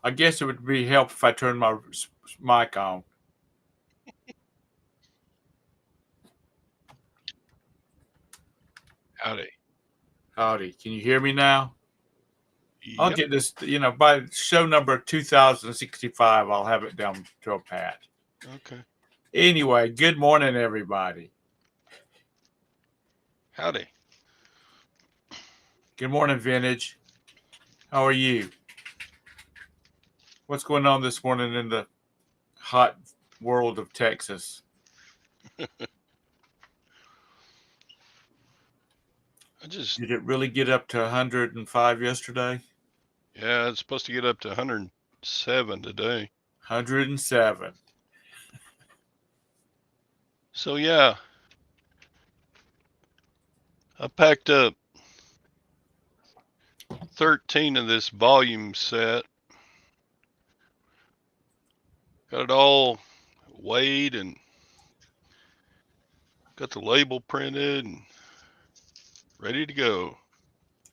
I guess it would be helpful if I turned my mic on. Howdy. Howdy. Can you hear me now? I'll Yep. get this, by show number 2065, I'll have it down to a pat. Okay. Anyway, good morning, everybody. Howdy. Good morning, Vintage. How are you? What's going on this morning in the hot world of Texas? I just, Did it really get up to 105 yesterday? yeah, it's supposed to get up to 107 today. 107. So, yeah, I packed up 13 of this volume set, got it all weighed and got the label printed and ready to go.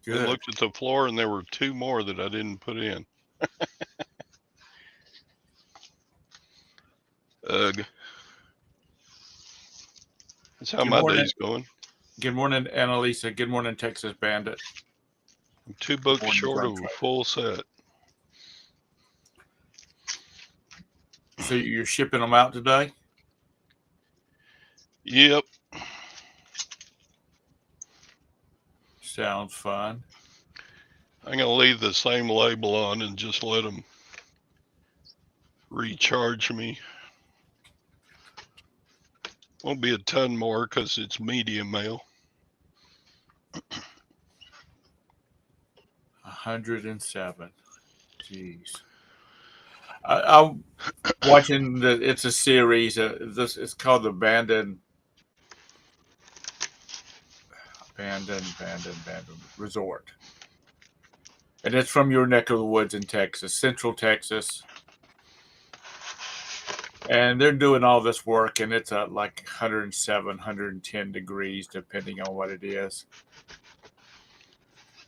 Then Good. looked at the floor and there were two more that I didn't put in. Ugh. That's how Good my morning. day's going. Good morning, Annalisa. Good morning, Texas Bandit. I'm 2 Good books morning, short John of a Trader. full set. So you're shipping them out today? Yep. Sounds fun. I'm going to leave the same label on and just let them recharge me. Won't be a ton more because it's medium mail. 107. Jeez. I'm watching it's a series. It's called the Abandoned Resort. And it's from your neck of the woods in Texas, Central Texas. And they're doing all this work, and it's at like 107, 110 degrees, depending on what it is.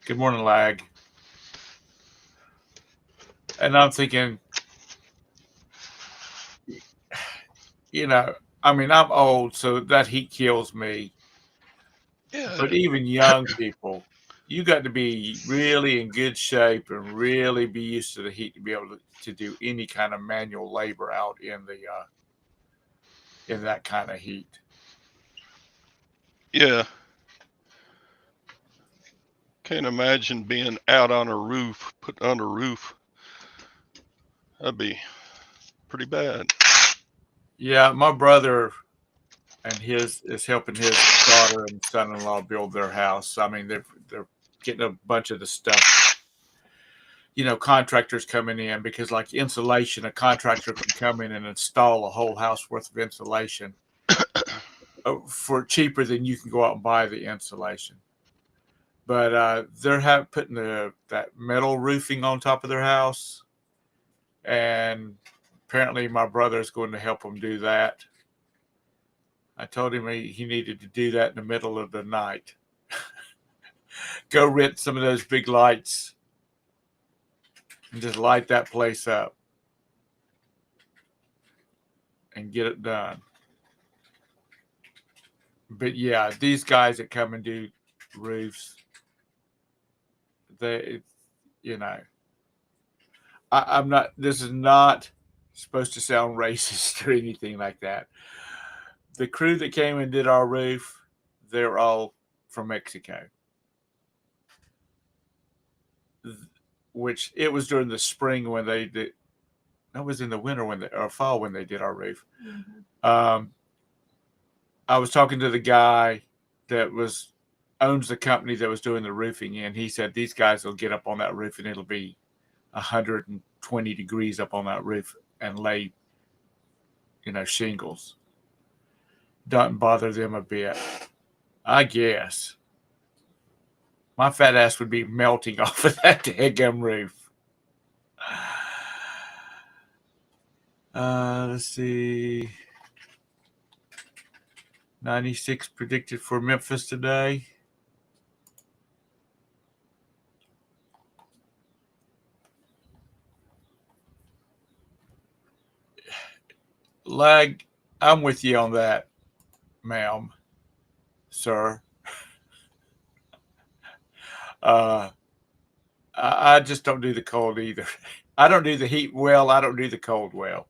Good morning, Lag. And I'm thinking, I'm old, so that heat kills me. Yeah. But even young people, you got to be really in good shape and really be used to the heat to be able to do any kind of manual labor out in that kind of heat. Yeah. Can't imagine being out on a roof, put on a roof. That'd be pretty bad. Yeah, my brother and his is helping his daughter and son-in-law build their house. I mean, they're getting a bunch of the stuff. Contractors coming in because, like insulation, a contractor can come in and install a whole house worth of insulation for cheaper than you can go out and buy the insulation. But they're putting that metal roofing on top of their house, and apparently my brother's going to help them do that. I told him he needed to do that in the middle of the night. Go rent some of those big lights and just light that place up and get it done. But yeah, these guys that come and do roofs, they, you know, I'm not. This is not supposed to sound racist or anything like that. The crew that came and did our roof, they're all from Mexico. Which it was during the spring when they did. That was in the winter or fall when they did our roof. Mm-hmm. I was talking to the guy that owns the company that was doing the roofing, and he said these guys will get up on that roof and it'll be 120 degrees up on that roof and lay, shingles. Doesn't bother them a bit. I guess my fat ass would be melting off of that daggum roof. Let's see. 96 predicted for Memphis today. Lag, I'm with you on that, ma'am, sir. Uh, I just don't do the cold either. I don't do the heat well. I don't do the cold well.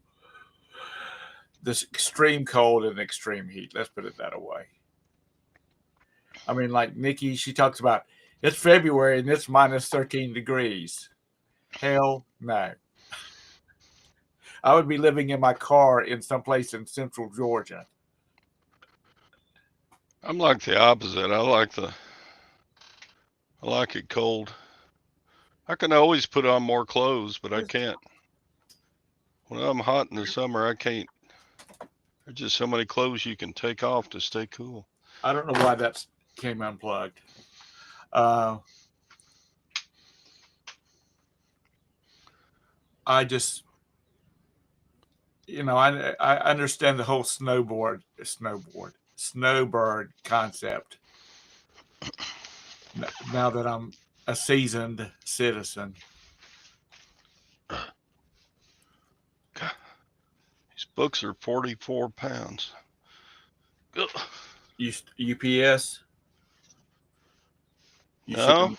This extreme cold and extreme heat. Let's put it that way. I mean, like Nikki, she talks about it's February and it's minus 13 degrees. Hell no. I would be living in my car in someplace in central Georgia. I'm like the opposite. I like it cold. I can always put on more clothes, but I can't. When I'm hot in the summer, I can't. There's just so many clothes you can take off to stay cool. I don't know why that came unplugged. I just, I understand the whole snowbird concept. Now that I'm a seasoned citizen. God, these books are 44 pounds. Ugh. UPS? No,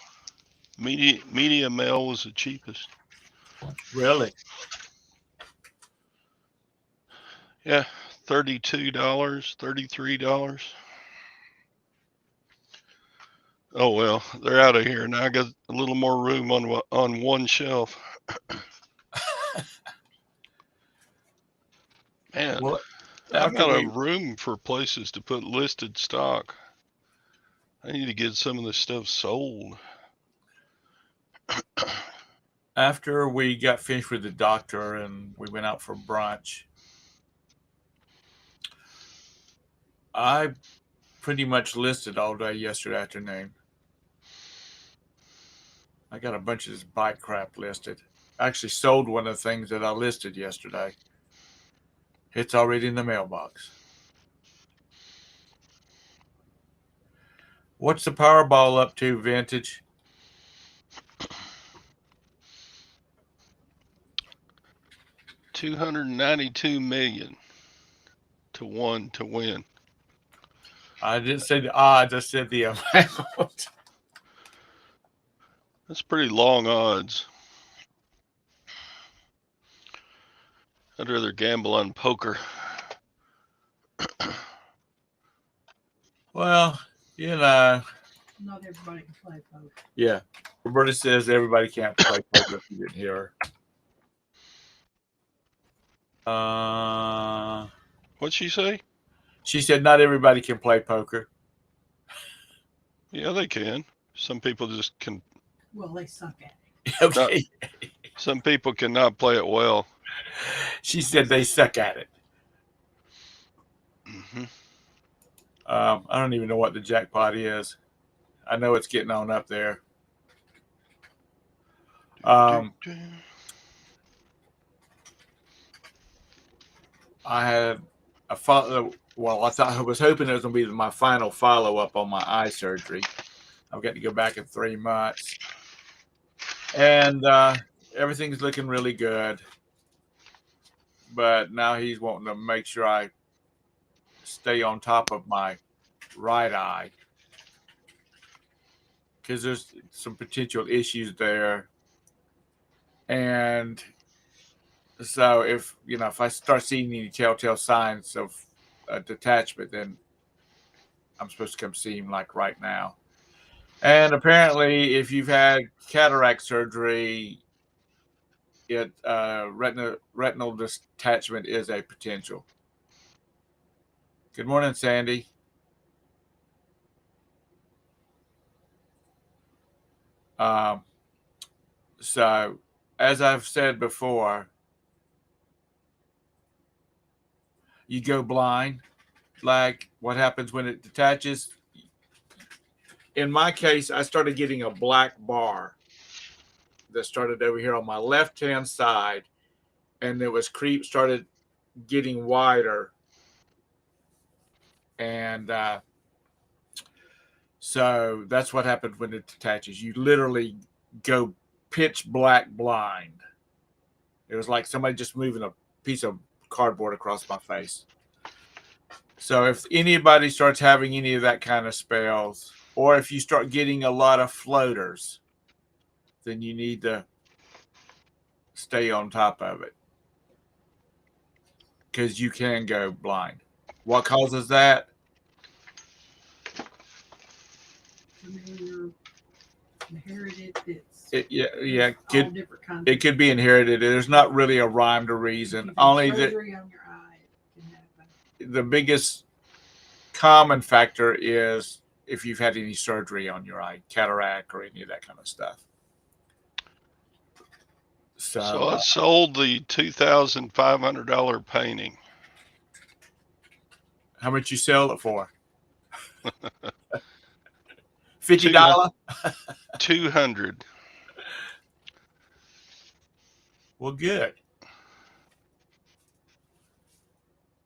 media mail was the cheapest. Really? Yeah, $32, $33. Oh well, they're out of here now. I got a little more room on one shelf. Man, Well, I'm out of room for places to put listed stock. I need to get some of this stuff sold. After we got finished with the doctor and we went out for brunch, I pretty much listed all day yesterday afternoon. I got a bunch of this bike crap listed. I actually sold one of the things that I listed yesterday. It's already in the mailbox. What's the Powerball up to, Vintage? $292 million to one to win. I didn't say the odds. I said the amount. That's pretty long odds. I'd rather gamble on poker. Well, not everybody can play poker. Yeah. Roberta says everybody can't play poker if you didn't hear her. What'd she say? She said not everybody can play poker. Yeah, they can. Some people just can. Well, they suck at it. Okay. Some people cannot play it well. She said they suck at it. Mm-hmm. I don't even know what the jackpot is. I know it's getting on up there. I had a follow. Well, I was hoping it was going to be my final follow up on my eye surgery. I've got to go back in 3 months, and everything's looking really good. But now he's wanting to make sure I stay on top of my right eye because there's some potential issues there. And so if I start seeing any telltale signs of a detachment, then I'm supposed to come see him like right now. And apparently if you've had cataract surgery, retinal detachment is a potential. Good morning, Sandy. So as I've said before, you go blind. Like what happens when it detaches? In my case, I started getting a black bar that started over here on my left-hand side, and it was started getting wider. And so that's what happens when it detaches. You literally go pitch black blind. It was like somebody just moving a piece of cardboard across my face. So if anybody starts having any of that kind of spells, or if you start getting a lot of floaters, then you need to stay on top of it, because you can go blind. What causes that? You're inherited. It all different kinds. It could be inherited. There's not really a rhyme or reason. Only that surgery on your eye can happen. the biggest common factor is if you've had any surgery on your eye, cataract or any of that kind of stuff. So I sold the $2,500 painting. How much you sell it for? $50? 200. Well, good.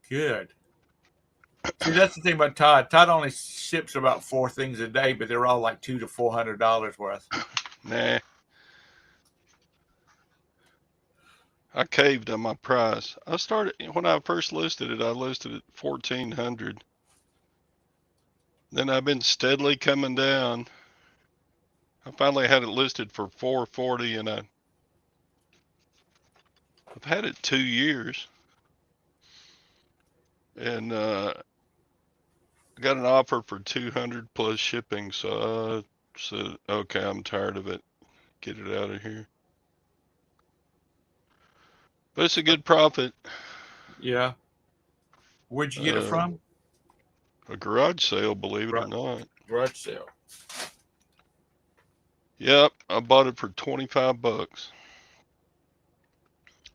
Good. See, that's the thing about Todd. Todd only ships about 4 things a day, but they're all like $200 to $400 worth. Nah. I caved on my price. I started when I first listed it. I listed it $1,400. Then I've been steadily coming down. I finally had it listed for $440, and I've had it 2 years. And I got an offer for $200 plus shipping. So I said, okay, I'm tired of it. Get it out of here. But it's a good profit. Yeah. Where'd you get it from? A garage sale, believe it or not. Garage sale. Yep, I bought it for $25.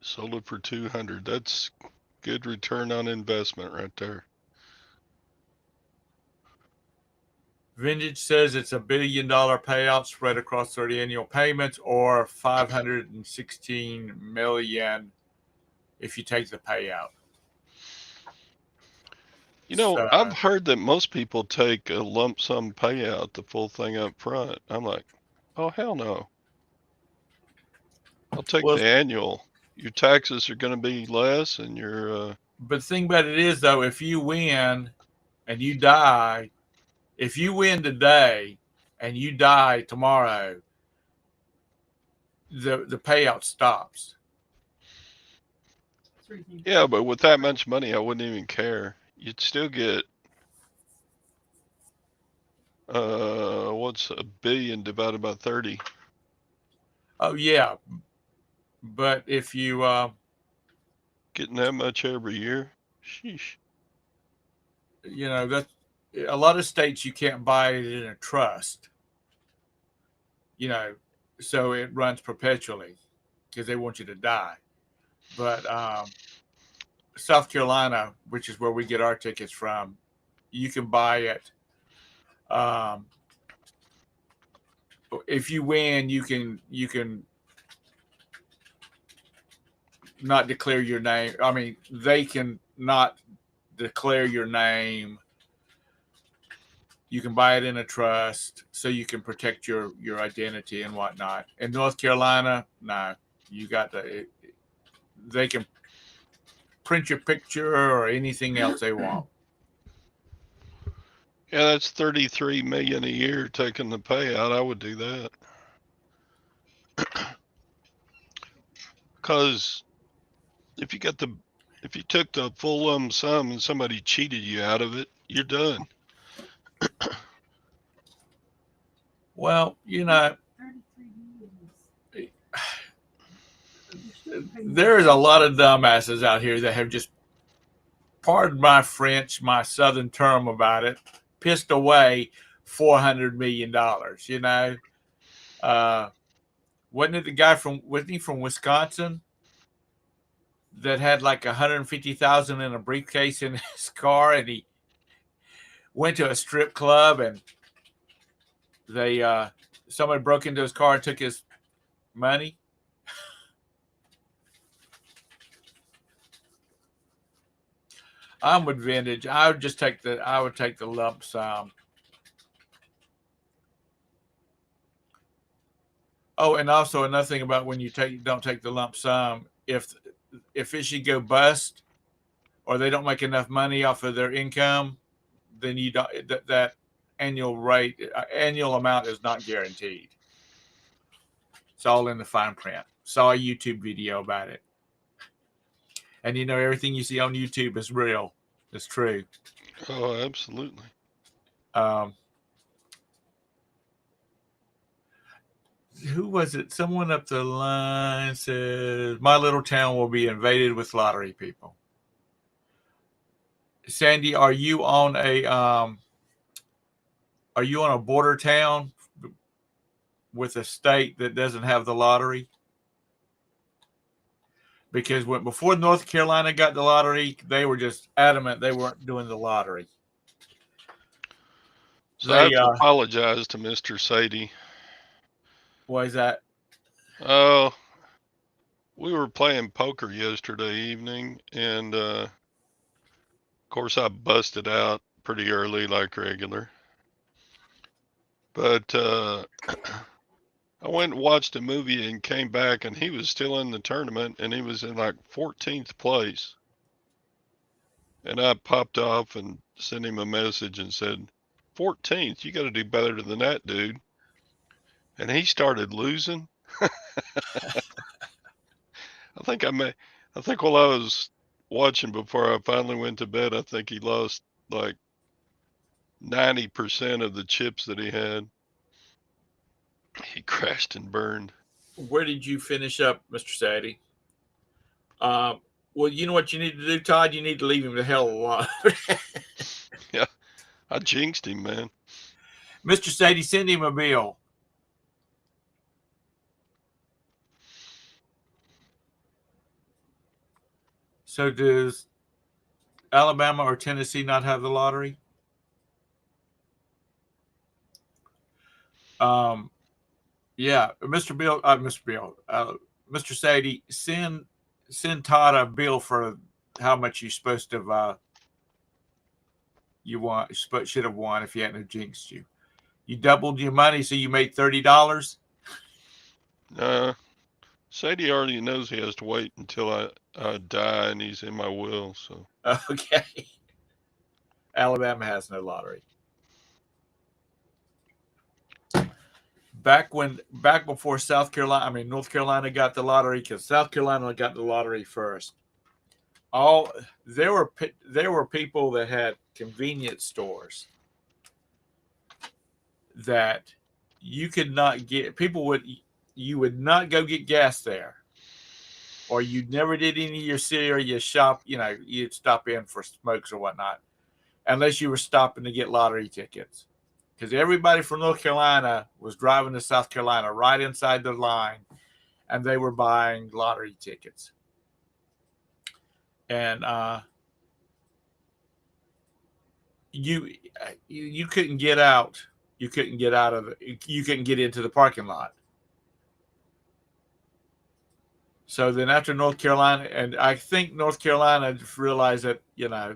Sold it for $200. That's good return on investment right there. Vintage says it's $1 billion payout spread across 30 annual payments, or $516 million if you take the payout. You know, I've heard that most people take a lump sum payout, the full thing up front. I'm like, oh, hell no. I'll take the annual. Your taxes are going to be less, and your... But the thing about it is, though, if you win and you die, if you win today and you die tomorrow, the payout stops. Yeah, but with that much money, I wouldn't even care. You'd still get, what's $1 billion divided by 30? Oh, yeah. But if you... getting that much every year? Sheesh. You know, that a lot of states you can't buy it in a trust. You know, so it runs perpetually because they want you to die. But South Carolina, which is where we get our tickets from, you can buy it. If you win, you can not declare your name. I mean, they can not declare your name. You can buy it in a trust so you can protect your identity and whatnot. In North Carolina, no, you got they can print your picture or anything else they want. Yeah, that's $33 million a year taking the payout. I would do that. Because if you took the full lump sum and somebody cheated you out of it, you're done. Well, you know, there is a lot of dumbasses out here that have just, pardon my French, my Southern term about it, pissed away $400 million. You know, wasn't he from Wisconsin that had like 150,000 in a briefcase in his car, and he went to a strip club and somebody broke into his car and took his money? I'm with vintage. I would take the lump sum. Oh, and also another thing about when you don't take the lump sum, if it should go bust or they don't make enough money off of their income, then you don't, that annual rate, annual amount is not guaranteed. It's all in the fine print. Saw a YouTube video about it. And you know, everything you see on YouTube is real. It's true. Oh, absolutely. Who was it? Someone up the line says, my little town will be invaded with lottery people. Sandy, are you on a border town with a state that doesn't have the lottery? Because before North Carolina got the lottery, they were just adamant they weren't doing the lottery. So I have to apologize to Mr. Sadie. Why is that? Oh, we were playing poker yesterday evening, and of course I busted out pretty early like regular. But I went and watched a movie and came back, and he was still in the tournament, and he was in like 14th place. And I popped off and sent him a message and said, 14th, you got to do better than that, dude. And he started losing. I think while I was watching before I finally went to bed, I think he lost like 90% of the chips that he had. He crashed and burned. Where did you finish up, Mr. Sadie? Well, you know what you need to do, Todd? You need to leave him the hell alone. Yeah, I jinxed him, man. Mr. Sadie, send him a bill. So does Alabama or Tennessee not have the lottery? Yeah, Mr. Sadie, send Todd a bill for how much you're supposed to should have won if he hadn't jinxed you. You doubled your money, so you made $30. Sadie already knows he has to wait until I die, and he's in my will. So okay. Alabama has no lottery. Back before North Carolina got the lottery, because South Carolina got the lottery first. There were people that had convenience stores that you could not get. You would not go get gas there, or you never did any of your serious shop. You'd stop in for smokes or whatnot, unless you were stopping to get lottery tickets. Because everybody from North Carolina was driving to South Carolina right inside the line, and they were buying lottery tickets. And you couldn't get out. You couldn't get out of it. You couldn't get into the parking lot. So then after North Carolina, and I think North Carolina realized that,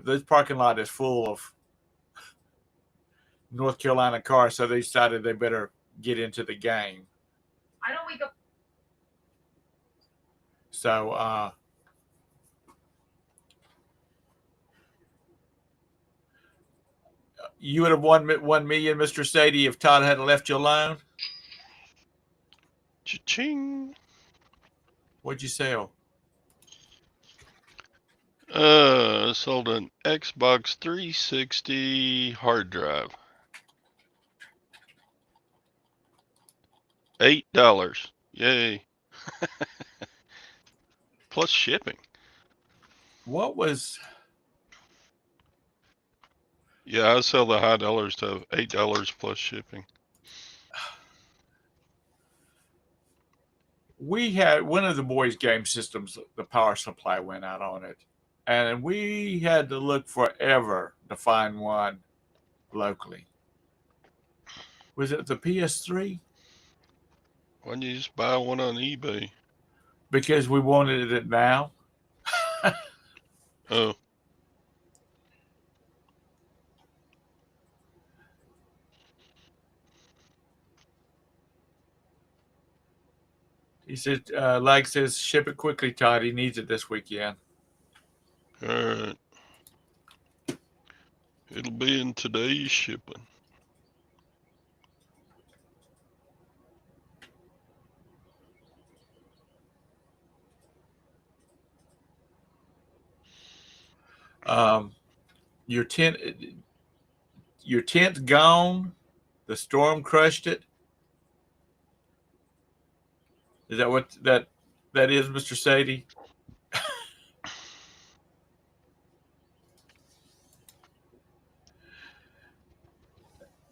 this parking lot is full of North Carolina cars, so they decided they better get into the game. Why don't we go? So you would have won $1 million, Mr. Sadie, if Todd hadn't left you alone. Cha-ching. What'd you sell? Sold an Xbox 360 hard drive. $8. Yay. Plus shipping. What was? Yeah, I sell the high dollars to $8 plus shipping. We had one of the boys' game systems, the power supply went out on it. And we had to look forever to find one locally. Was it the PS3? Why don't you just buy one on eBay? Because we wanted it now. Oh. He said, Lag says, ship it quickly, Todd. He needs it this weekend. All right. It'll be in today's shipping. Your tent's gone. The storm crushed it. Is that what that is, Mr. Sadie?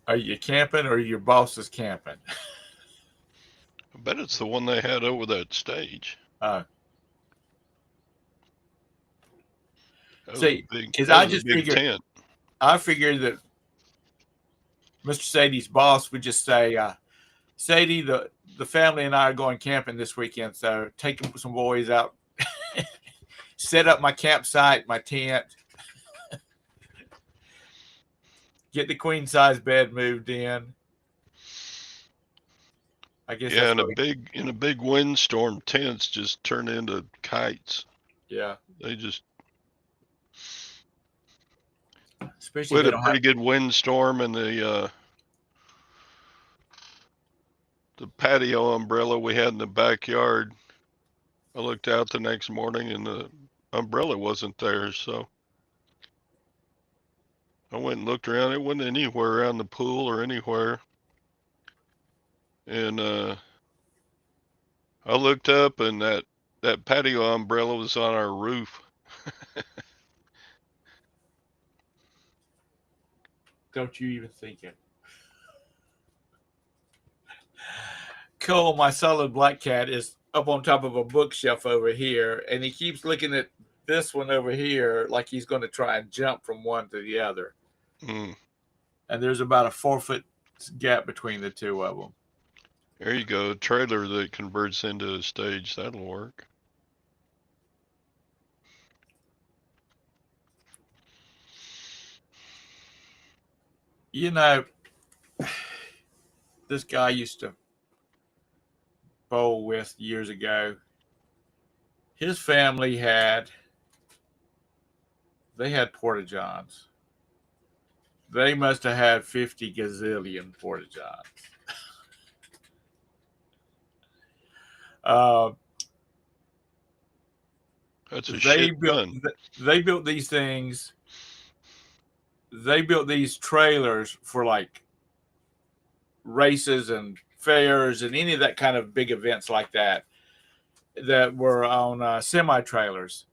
Are you camping or your boss is camping? I bet it's the one they had over that stage. Uh, That was see, a big, because that I was a just big figured, tent. I figured that Mr. Sadie's boss would just say, Sadie, the family and I are going camping this weekend, so take some boys out, set up my campsite, my tent, get the queen size bed moved in. I guess Yeah, that's in a what big windstorm, tents just turn into kites. yeah. They just Especially we if had they a don't pretty have good windstorm, and the patio umbrella we had in the backyard. I looked out the next morning, and the umbrella wasn't there, so I went and looked around. It wasn't anywhere around the pool or anywhere. And I looked up, and that patio umbrella was on our roof. don't you even think it. Cole, my solid black cat, is up on top of a bookshelf over here, and he keeps looking at this one over here like he's going to try and jump from one to the other. Mm. And there's about a 4-foot gap between the two of them. There you go, a trailer that converts into a stage. That'll work. You know, this guy used to bowl with years ago. His family had porta-johns. They must have had 50 gazillion porta-johns. That's a They shit built ton. they built these things. They built these trailers for like races and fairs and any of that kind of big events like that were on semi trailers,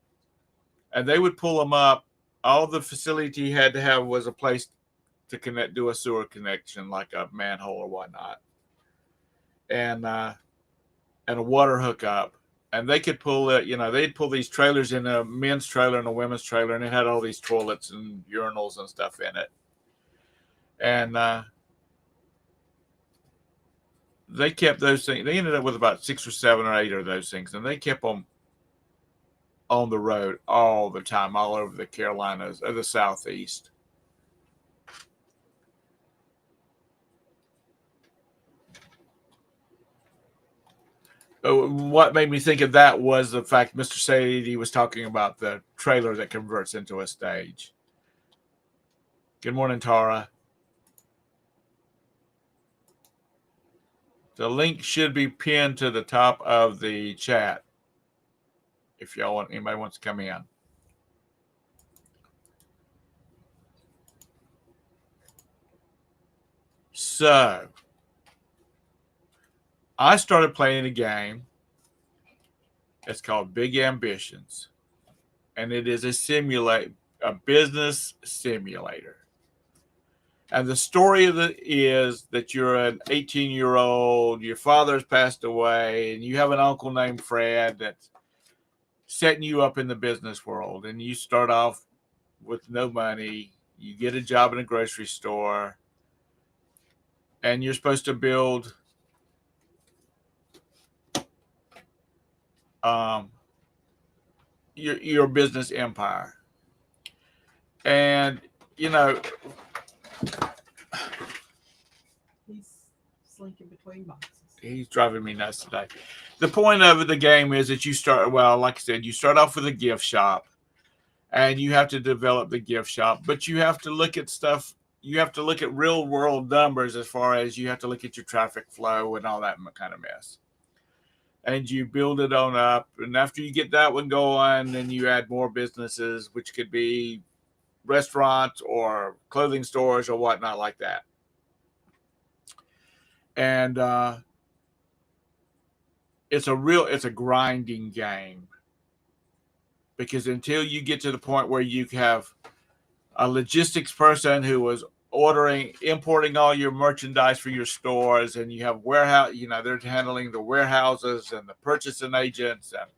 and they would pull them up. All the facility you had to have was a place to do a sewer connection, like a manhole or whatnot, and a water hookup. And they could pull it, they'd pull these trailers in a men's trailer and a women's trailer, and it had all these toilets and urinals and stuff in it. And they kept those things. They ended up with about 6 or 7 or 8 of those things, and they kept them on the road all the time, all over the Carolinas or the Southeast. What made me think of that was the fact Mr. Sadie was talking about the trailer that converts into a stage. Good morning, Tara. The link should be pinned to the top of the chat if anybody wants to come in. So, I started playing a game. It's called Big Ambitions, and it is a business simulator. And the story of it is that you're an 18-year-old, your father's passed away, and you have an uncle named Fred that's setting you up in the business world. And you start off with no money. You get a job in a grocery store, and you're supposed to build your business empire. And, He's slinking between boxes. he's driving me nuts today. The point of the game is that like I said, you start off with a gift shop, and you have to develop the gift shop, but you have to look at stuff. You have to look at real world numbers as far as you have to look at your traffic flow and all that kind of mess. And you build it on up. And after you get that one going, then you add more businesses, which could be restaurants or clothing stores or whatnot like that. And it's a grinding game, because until you get to the point where you have a logistics person who was importing all your merchandise for your stores, and you have warehouse, they're handling the warehouses and the purchasing agents and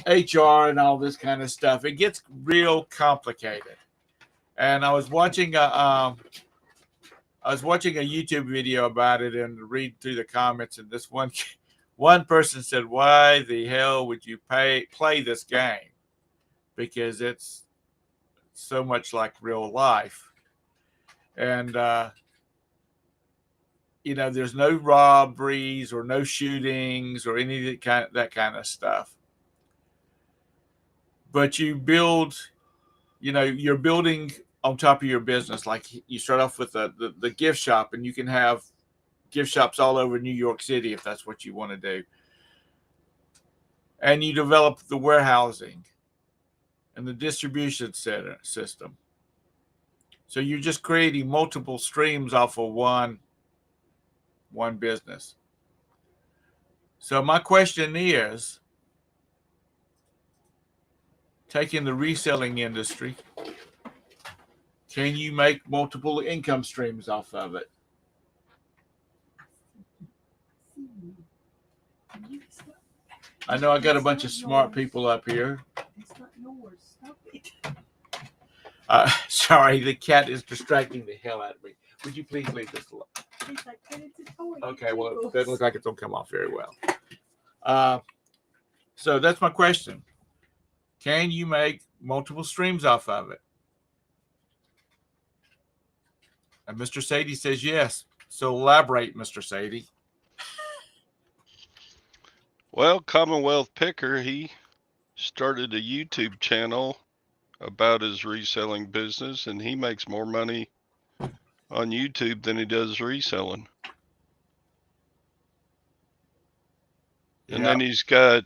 HR and all this kind of stuff. It gets real complicated. And I was watching a YouTube video about it and read through the comments, and this one person said, "Why the hell would you play this game? Because it's so much like real life." And there's no robberies or no shootings or any of that kind of stuff. But you build, you're building on top of your business. Like, you start off with the gift shop, and you can have gift shops all over New York City if that's what you want to do. And you develop the warehousing and the distribution center system. So you're just creating multiple streams off of one business. So my question is, taking the reselling industry, can you make multiple income streams off of it? I know I got a bunch of smart people up here. It's not yours. Stop it. Sorry, the cat is distracting the hell out of me. Would you please leave this alone? It's like, but it's a toy. Okay, well, it doesn't look like it's going to come off very well. So that's my question. Can you make multiple streams off of it? And Mr. Sadie says yes. So elaborate, Mr. Sadie. Well, Commonwealth Picker, he started a YouTube channel about his reselling business, and he makes more money on YouTube than he does reselling. Yeah. And then he's got,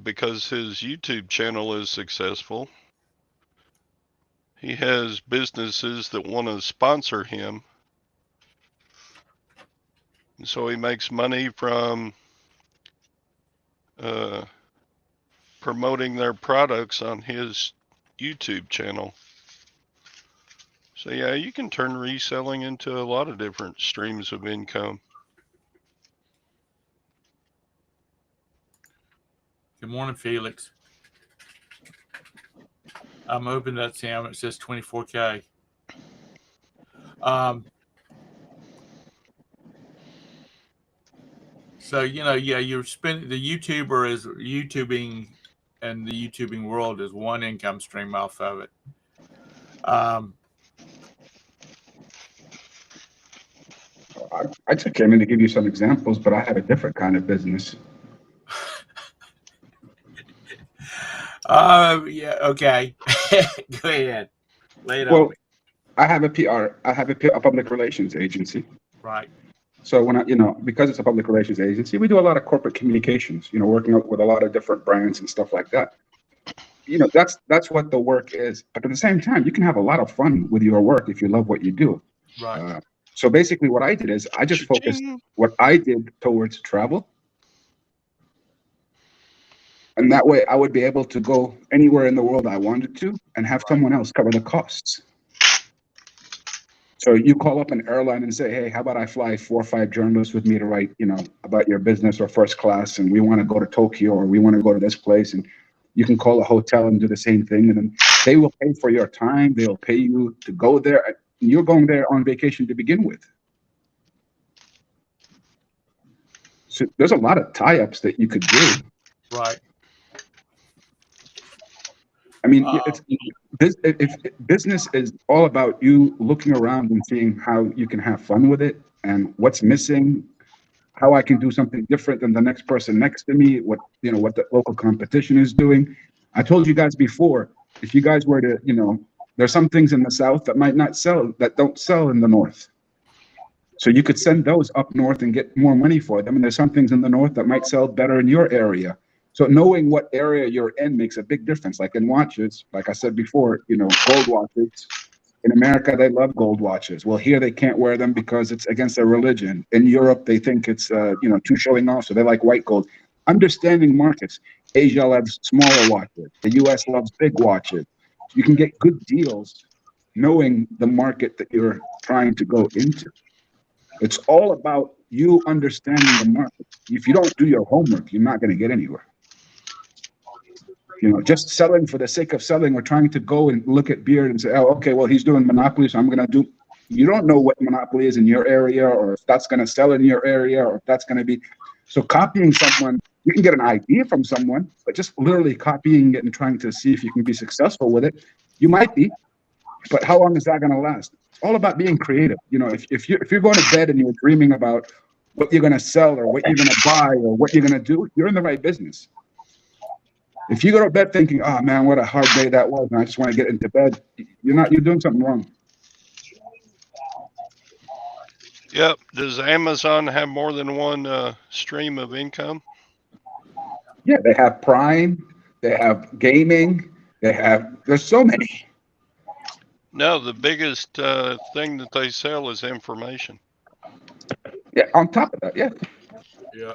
because his YouTube channel is successful, he has businesses that want to sponsor him. And so he makes money from promoting their products on his YouTube channel. So yeah, you can turn reselling into a lot of different streams of income. Good morning, Felix. I'm hoping that's him. It says 24K. So, you're spending, the YouTuber is YouTubing, and the YouTubing world is one income stream off of it. I just came in to give you some examples, but I have a different kind of business. Yeah, okay. Go ahead. Lay it on me. I have a PR. I have a public relations agency. Right. So when because it's a public relations agency, we do a lot of corporate communications, working with a lot of different brands and stuff like that. That's what the work is. But at the same time, you can have a lot of fun with your work if you love what you do. Right. So basically what I did is I just focused what I did towards travel. And that way I would be able to go anywhere in the world I wanted to and have someone else cover the costs. So you call up an airline and say, hey, how about I fly 4 or 5 journalists with me to write, about your business or first class, and we want to go to Tokyo, or we want to go to this place, and you can call a hotel and do the same thing. And then they will pay for your time. They'll pay you to go there. You're going there on vacation to begin with. So there's a lot of tie-ups that you could do. Right. I mean, if business is all about you looking around and seeing how you can have fun with it and what's missing, how I can do something different than the next person next to me, what the local competition is doing. I told you guys before, if you guys were to, there's some things in the South that might not sell, that don't sell in the North. So you could send those up north and get more money for them. And there's some things in the North that might sell better in your area. So knowing what area you're in makes a big difference. Like in watches, like I said before, gold watches. In America, they love gold watches. Well, here they can't wear them because it's against their religion. In Europe, they think it's, too showing off. So they like white gold. Understanding markets. Asia loves smaller watches. The U.S. loves big watches. You can get good deals knowing the market that you're trying to go into. It's all about you understanding the market. If you don't do your homework, you're not going to get anywhere. Just selling for the sake of selling or trying to go and look at beer and say, oh, okay, well, he's doing Monopoly, so I'm going to do. You don't know what Monopoly is in your area or if that's going to sell in your area or if that's going to be. So copying someone, you can get an idea from someone, but just literally copying it and trying to see if you can be successful with it, you might be. But how long is that going to last? It's all about being creative. If you're going to bed and you're dreaming about what you're going to sell or what you're going to buy or what you're going to do, you're in the right business. If you go to bed thinking, oh man, what a hard day that was, and I just want to get into bed, you're doing something wrong. Yep. Does Amazon have more than one stream of income? Yeah, they have Prime, they have gaming, there's so many. No, the biggest thing that they sell is information. Yeah, on top of that, yeah. Yeah.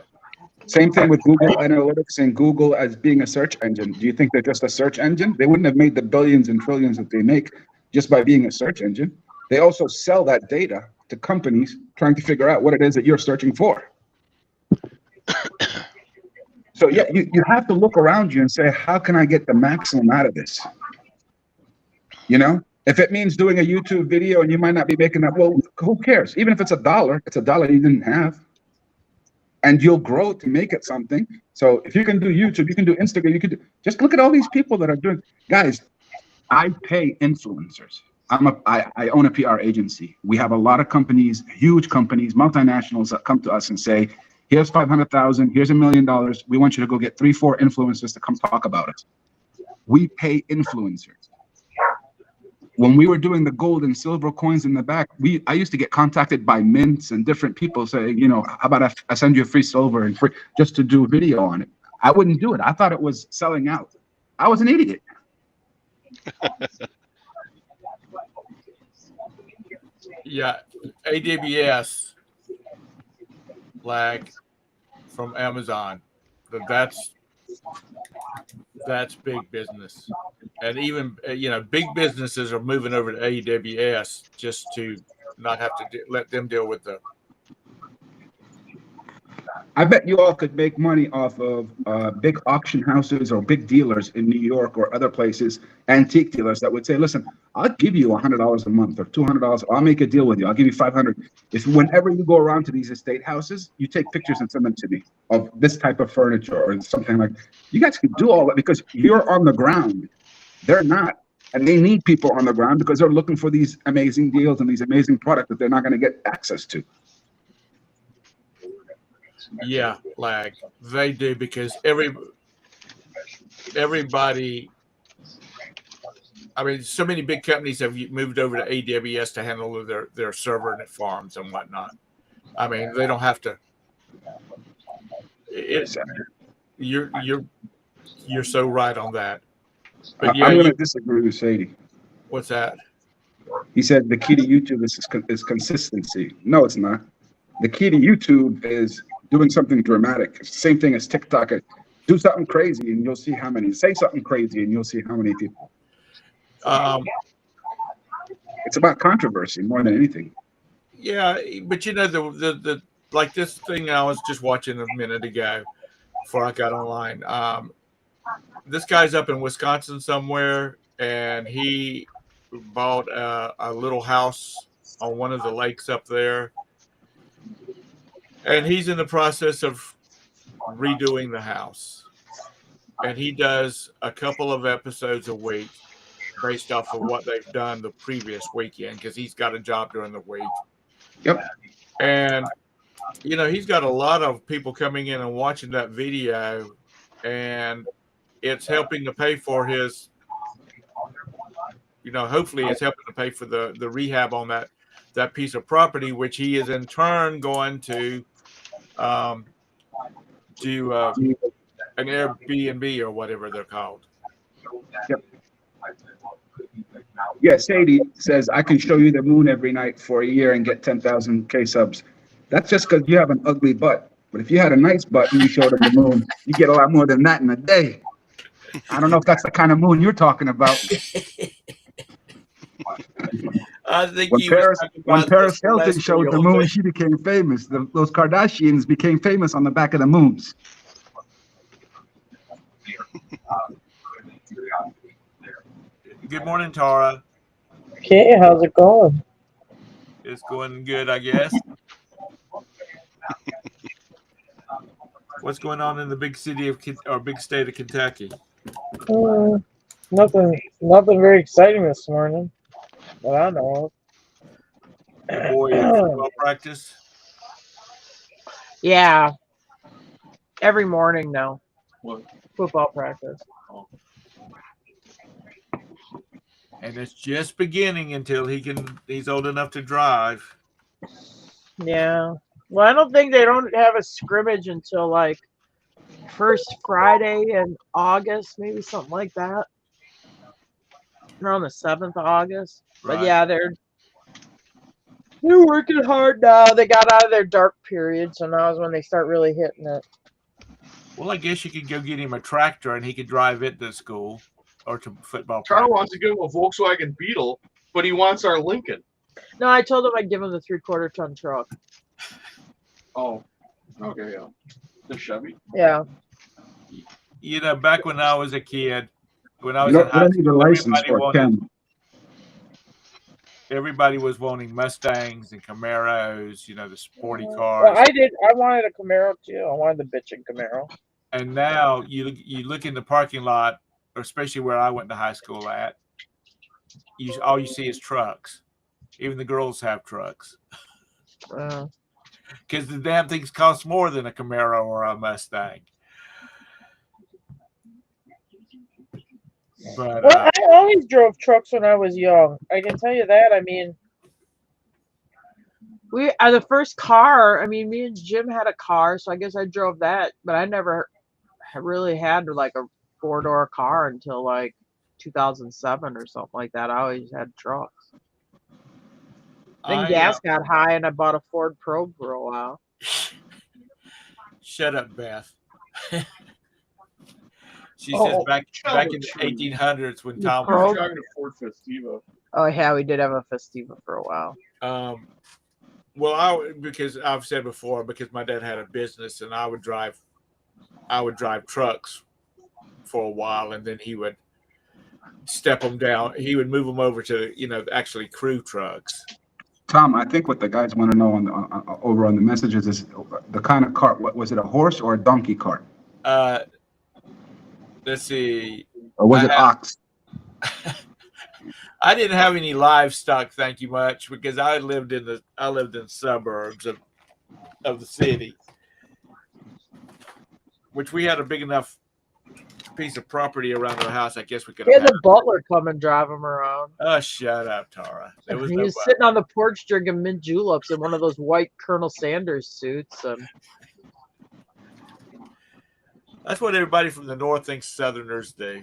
Same thing with Google Analytics and Google as being a search engine. Do you think they're just a search engine? They wouldn't have made the billions and trillions that they make just by being a search engine. They also sell that data to companies trying to figure out what it is that you're searching for. So yeah, you have to look around you and say, how can I get the maximum out of this? If it means doing a YouTube video and you might not be making that, well, who cares? Even if it's $1, it's $1 you didn't have. And you'll grow to make it something. So if you can do YouTube, you can do Instagram, just look at all these people that are doing. Guys, I pay influencers. I own a PR agency. We have a lot of companies, huge companies, multinationals that come to us and say, here's 500,000, here's $1 million. We want you to go get 3-4 influencers to come talk about us. We pay influencers. When we were doing the gold and silver coins in the back, I used to get contacted by mints and different people saying, how about I send you a free silver and free just to do a video on it. I wouldn't do it. I thought it was selling out. I was an idiot. Yeah, AWS lag from Amazon. That's big business, and even big businesses are moving over to AWS just to not have to let them deal with the. I bet you all could make money off of big auction houses or big dealers in New York or other places, antique dealers that would say, listen, I'll give you $100 a month or $200. I'll make a deal with you. I'll give you $500. If whenever you go around to these estate houses, you take pictures and send them to me of this type of furniture or something like that. You guys can do all that because you're on the ground. They're not. And they need people on the ground because they're looking for these amazing deals and these amazing products that they're not going to get access to. Yeah, lag. They do because everybody. I mean, so many big companies have moved over to AWS to handle their server and farms and whatnot. I mean, they don't have to. You're so right on that. But yeah, I'm going to disagree with Sadie. What's that? He said the key to YouTube is consistency. No, it's not. The key to YouTube is doing something dramatic. Same thing as TikTok. Do something crazy and you'll see how many. Say something crazy and you'll see how many people. It's about controversy more than anything. Yeah, but the like this thing I was just watching a minute ago before I got online. This guy's up in Wisconsin somewhere, and he bought a little house on one of the lakes up there. And he's in the process of redoing the house. And he does a couple of episodes a week based off of what they've done the previous weekend because he's got a job during the week. Yep. And, he's got a lot of people coming in and watching that video, and it's helping to pay for his hopefully it's helping to pay for the rehab on that piece of property, which he is in turn going to do an Airbnb or whatever they're called. Yep. Yeah, Sadie says, I can show you the moon every night for a year and get 10,000 K subs. That's just because you have an ugly butt. But if you had a nice butt and you showed them the moon, you get a lot more than that in a day. I don't know if that's the kind of moon you're talking about. I think When Paris Hilton showed the moon, she became famous. Those Kardashians became famous on the back of the moons. Good morning, Tara. Okay, how's it going? It's going good, I guess. What's going on in the big state of Kentucky? Nothing very exciting this morning. But I know. The boy in football practice. Yeah. Every morning now. What? Football practice. And it's just beginning until he's old enough to drive. Yeah. Well, I don't think they don't have a scrimmage until like first Friday in August, maybe something like that. Around the 7th of August. Right. But yeah, they're working hard now. They got out of their dark period, so now is when they start really hitting it. Well, I guess you could go get him a tractor and he could drive it to school or to football Charlie practice. wants to give him a Volkswagen Beetle, but he wants our Lincoln. No, I told him I'd give him the 3/4 ton truck. Oh, okay, yeah. The Chevy. Yeah. Back when I was a kid, when I was You in high don't need a school, license for it, everybody was wanting Mustangs and Camaros, the sporty cars. Well, I did. I wanted a Camaro too. I wanted the bitchin' Camaro. And now you look in the parking lot, or especially where I went to high school at, all you see is trucks. Even the girls have trucks. Because the damn things cost more than a Camaro or a Mustang. But I always drove trucks when I was young. I can tell you that. I mean, we are the first car. I mean, me and Jim had a car, so I guess I drove that. But I never really had like a 4-door car until like 2007 or something like that. I always had trucks. Then gas got high, and I bought a Ford Probe for a while. Shut up, Beth. She says back in the 1800s when Thom was driving a Ford Festiva. Oh yeah, we did have a Festiva for a while. Well, because I've said before, because my dad had a business, and I would drive trucks for a while, and then he would step them down. He would move them over to actually crew trucks. Thom, I think what the guys want to know over on the messages is the kind of cart. What was it, a horse or a donkey cart? Let's see. Or was it ox? I didn't have any livestock, thank you much, because I lived in suburbs of the city, which we had a big enough piece of property around our house. I guess we could. We had the butler come and drive him around. Oh, shut up, Tara. He was sitting on the porch drinking mint juleps in one of those white Colonel Sanders suits. That's what everybody from the north thinks Southerners do.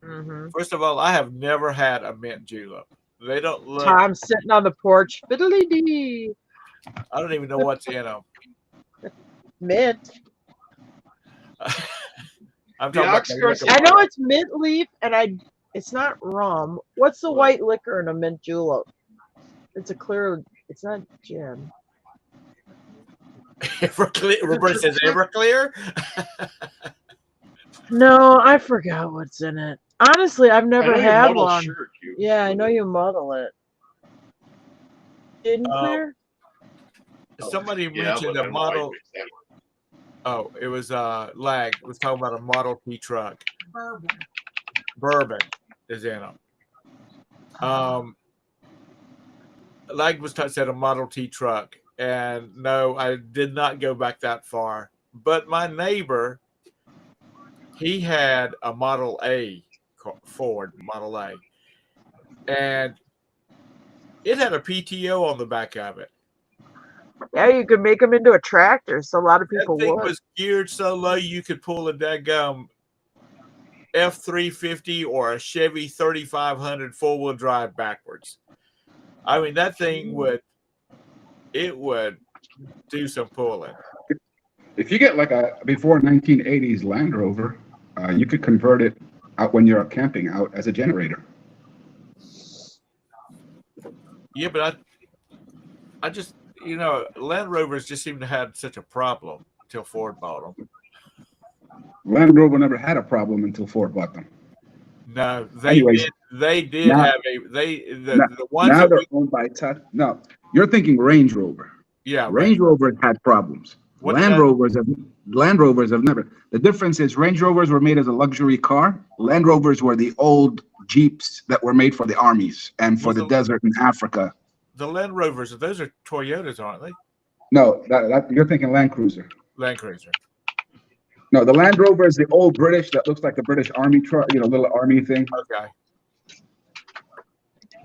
Mm-hmm. First of all, I have never had a mint julep. They don't look. Tom sitting on the porch, fiddly dee. I don't even know what's in them. Mint. I'm talking about I know it's mint leaf, and it's not rum. What's the white liquor in a mint julep? It's a clear. It's not gin. Roberta says Everclear. No, I forgot what's in it. Honestly, I've never had one. Syracuse. Yeah, I know you muddle it. Didn't clear? Somebody mentioned a model. Oh, it was Lag was talking about a Model T truck. Bourbon is in them. Lag was said a Model T truck, and no, I did not go back that far. But my neighbor, he had a Model A Ford Model A, and it had a PTO on the back of it. Yeah, you could make them into a tractor, so a lot of That people thing would. was geared so low you could pull a daggum F350 or a Chevy 3500 four-wheel drive backwards. I mean, that thing would do some pulling. If you get like a before 1980s Land Rover, you could convert it out when you're camping out as a generator. Yeah, but I just, Land Rovers just seem to have such a problem until Ford bought them. Land Rover never had a problem until Ford bought them. No, they Anyways, did. They did now- have the ones Now that they're owned by Todd. No, you're thinking Range Rover. yeah, Range Rovers had problems. What did Land that- Rovers have never. The difference is Range Rovers were made as a luxury car. Land Rovers were the old Jeeps that were made for the armies and for the desert in Africa. the Land Rovers. Those are Toyotas, aren't they? No, that you're thinking Land Cruiser. Land Cruiser. No, the Land Rover is the old British that looks like the British Army truck, little army thing. Okay.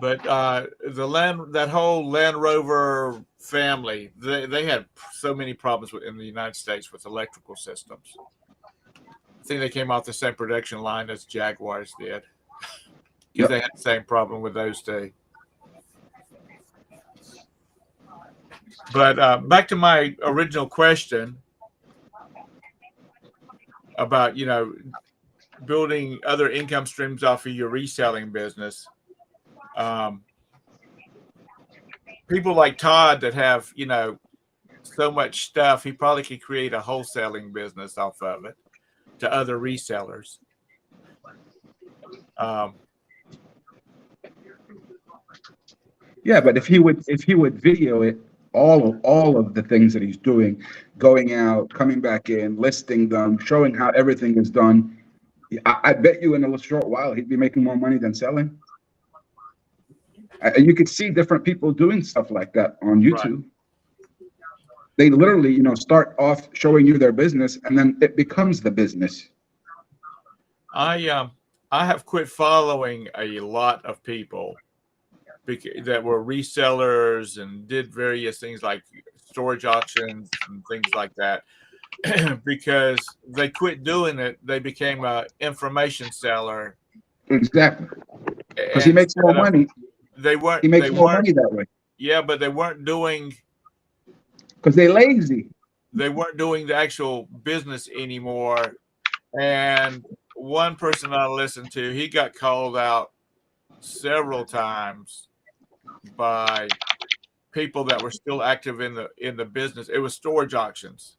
But that whole Land Rover family, they had so many problems in the United States with electrical systems. I think they came off the same production line as Jaguars did, because they had the same problem with those two. But back to my original question about building other income streams off of your reselling business. People like Todd that have so much stuff, he probably could create a wholesaling business off of it to other resellers. Yeah, but if he would video it, all of the things that he's doing, going out, coming back in, listing them, showing how everything is done, I bet you in a short while he'd be making more money than selling. And you could see different people doing stuff like that on YouTube. Right. They literally, start off showing you their business, and then it becomes the business. I have quit following a lot of people that were resellers and did various things like storage auctions and things like that because they quit doing it. They became an information seller. Exactly. Because he makes more money. He makes more money that way. Yeah, but they weren't doing. Because they're lazy. They weren't doing the actual business anymore. And one person I listened to, he got called out several times by people that were still active in the business. It was storage auctions.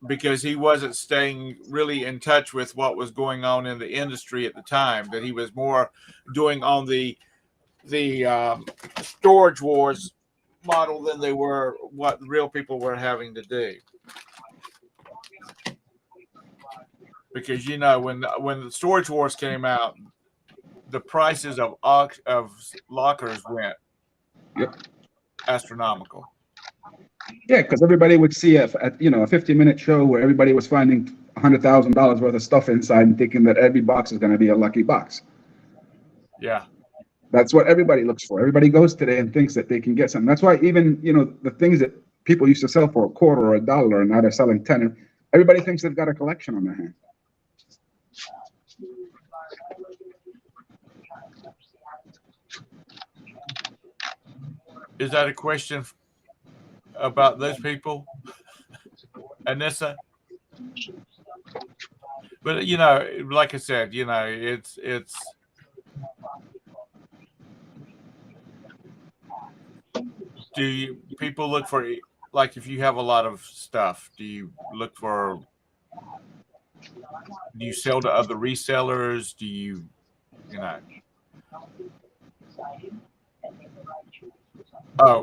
Because he wasn't staying really in touch with what was going on in the industry at the time, that he was more doing on the storage wars model than they were what real people were having to do. Because when the storage wars came out, the prices of lockers went astronomical. Yeah, because everybody would see a 50-minute show where everybody was finding $100,000 worth of stuff inside and thinking that every box is going to be a lucky box. Yeah. That's what everybody looks for. Everybody goes today and thinks that they can get something. That's why even, the things that people used to sell for $0.25 or $1 and now they're selling 10. Everybody thinks they've got a collection on their hands. Is that a question about those people, Anissa? But like I said, it's do people look for, like, if you have a lot of stuff, do you sell to other resellers? Do you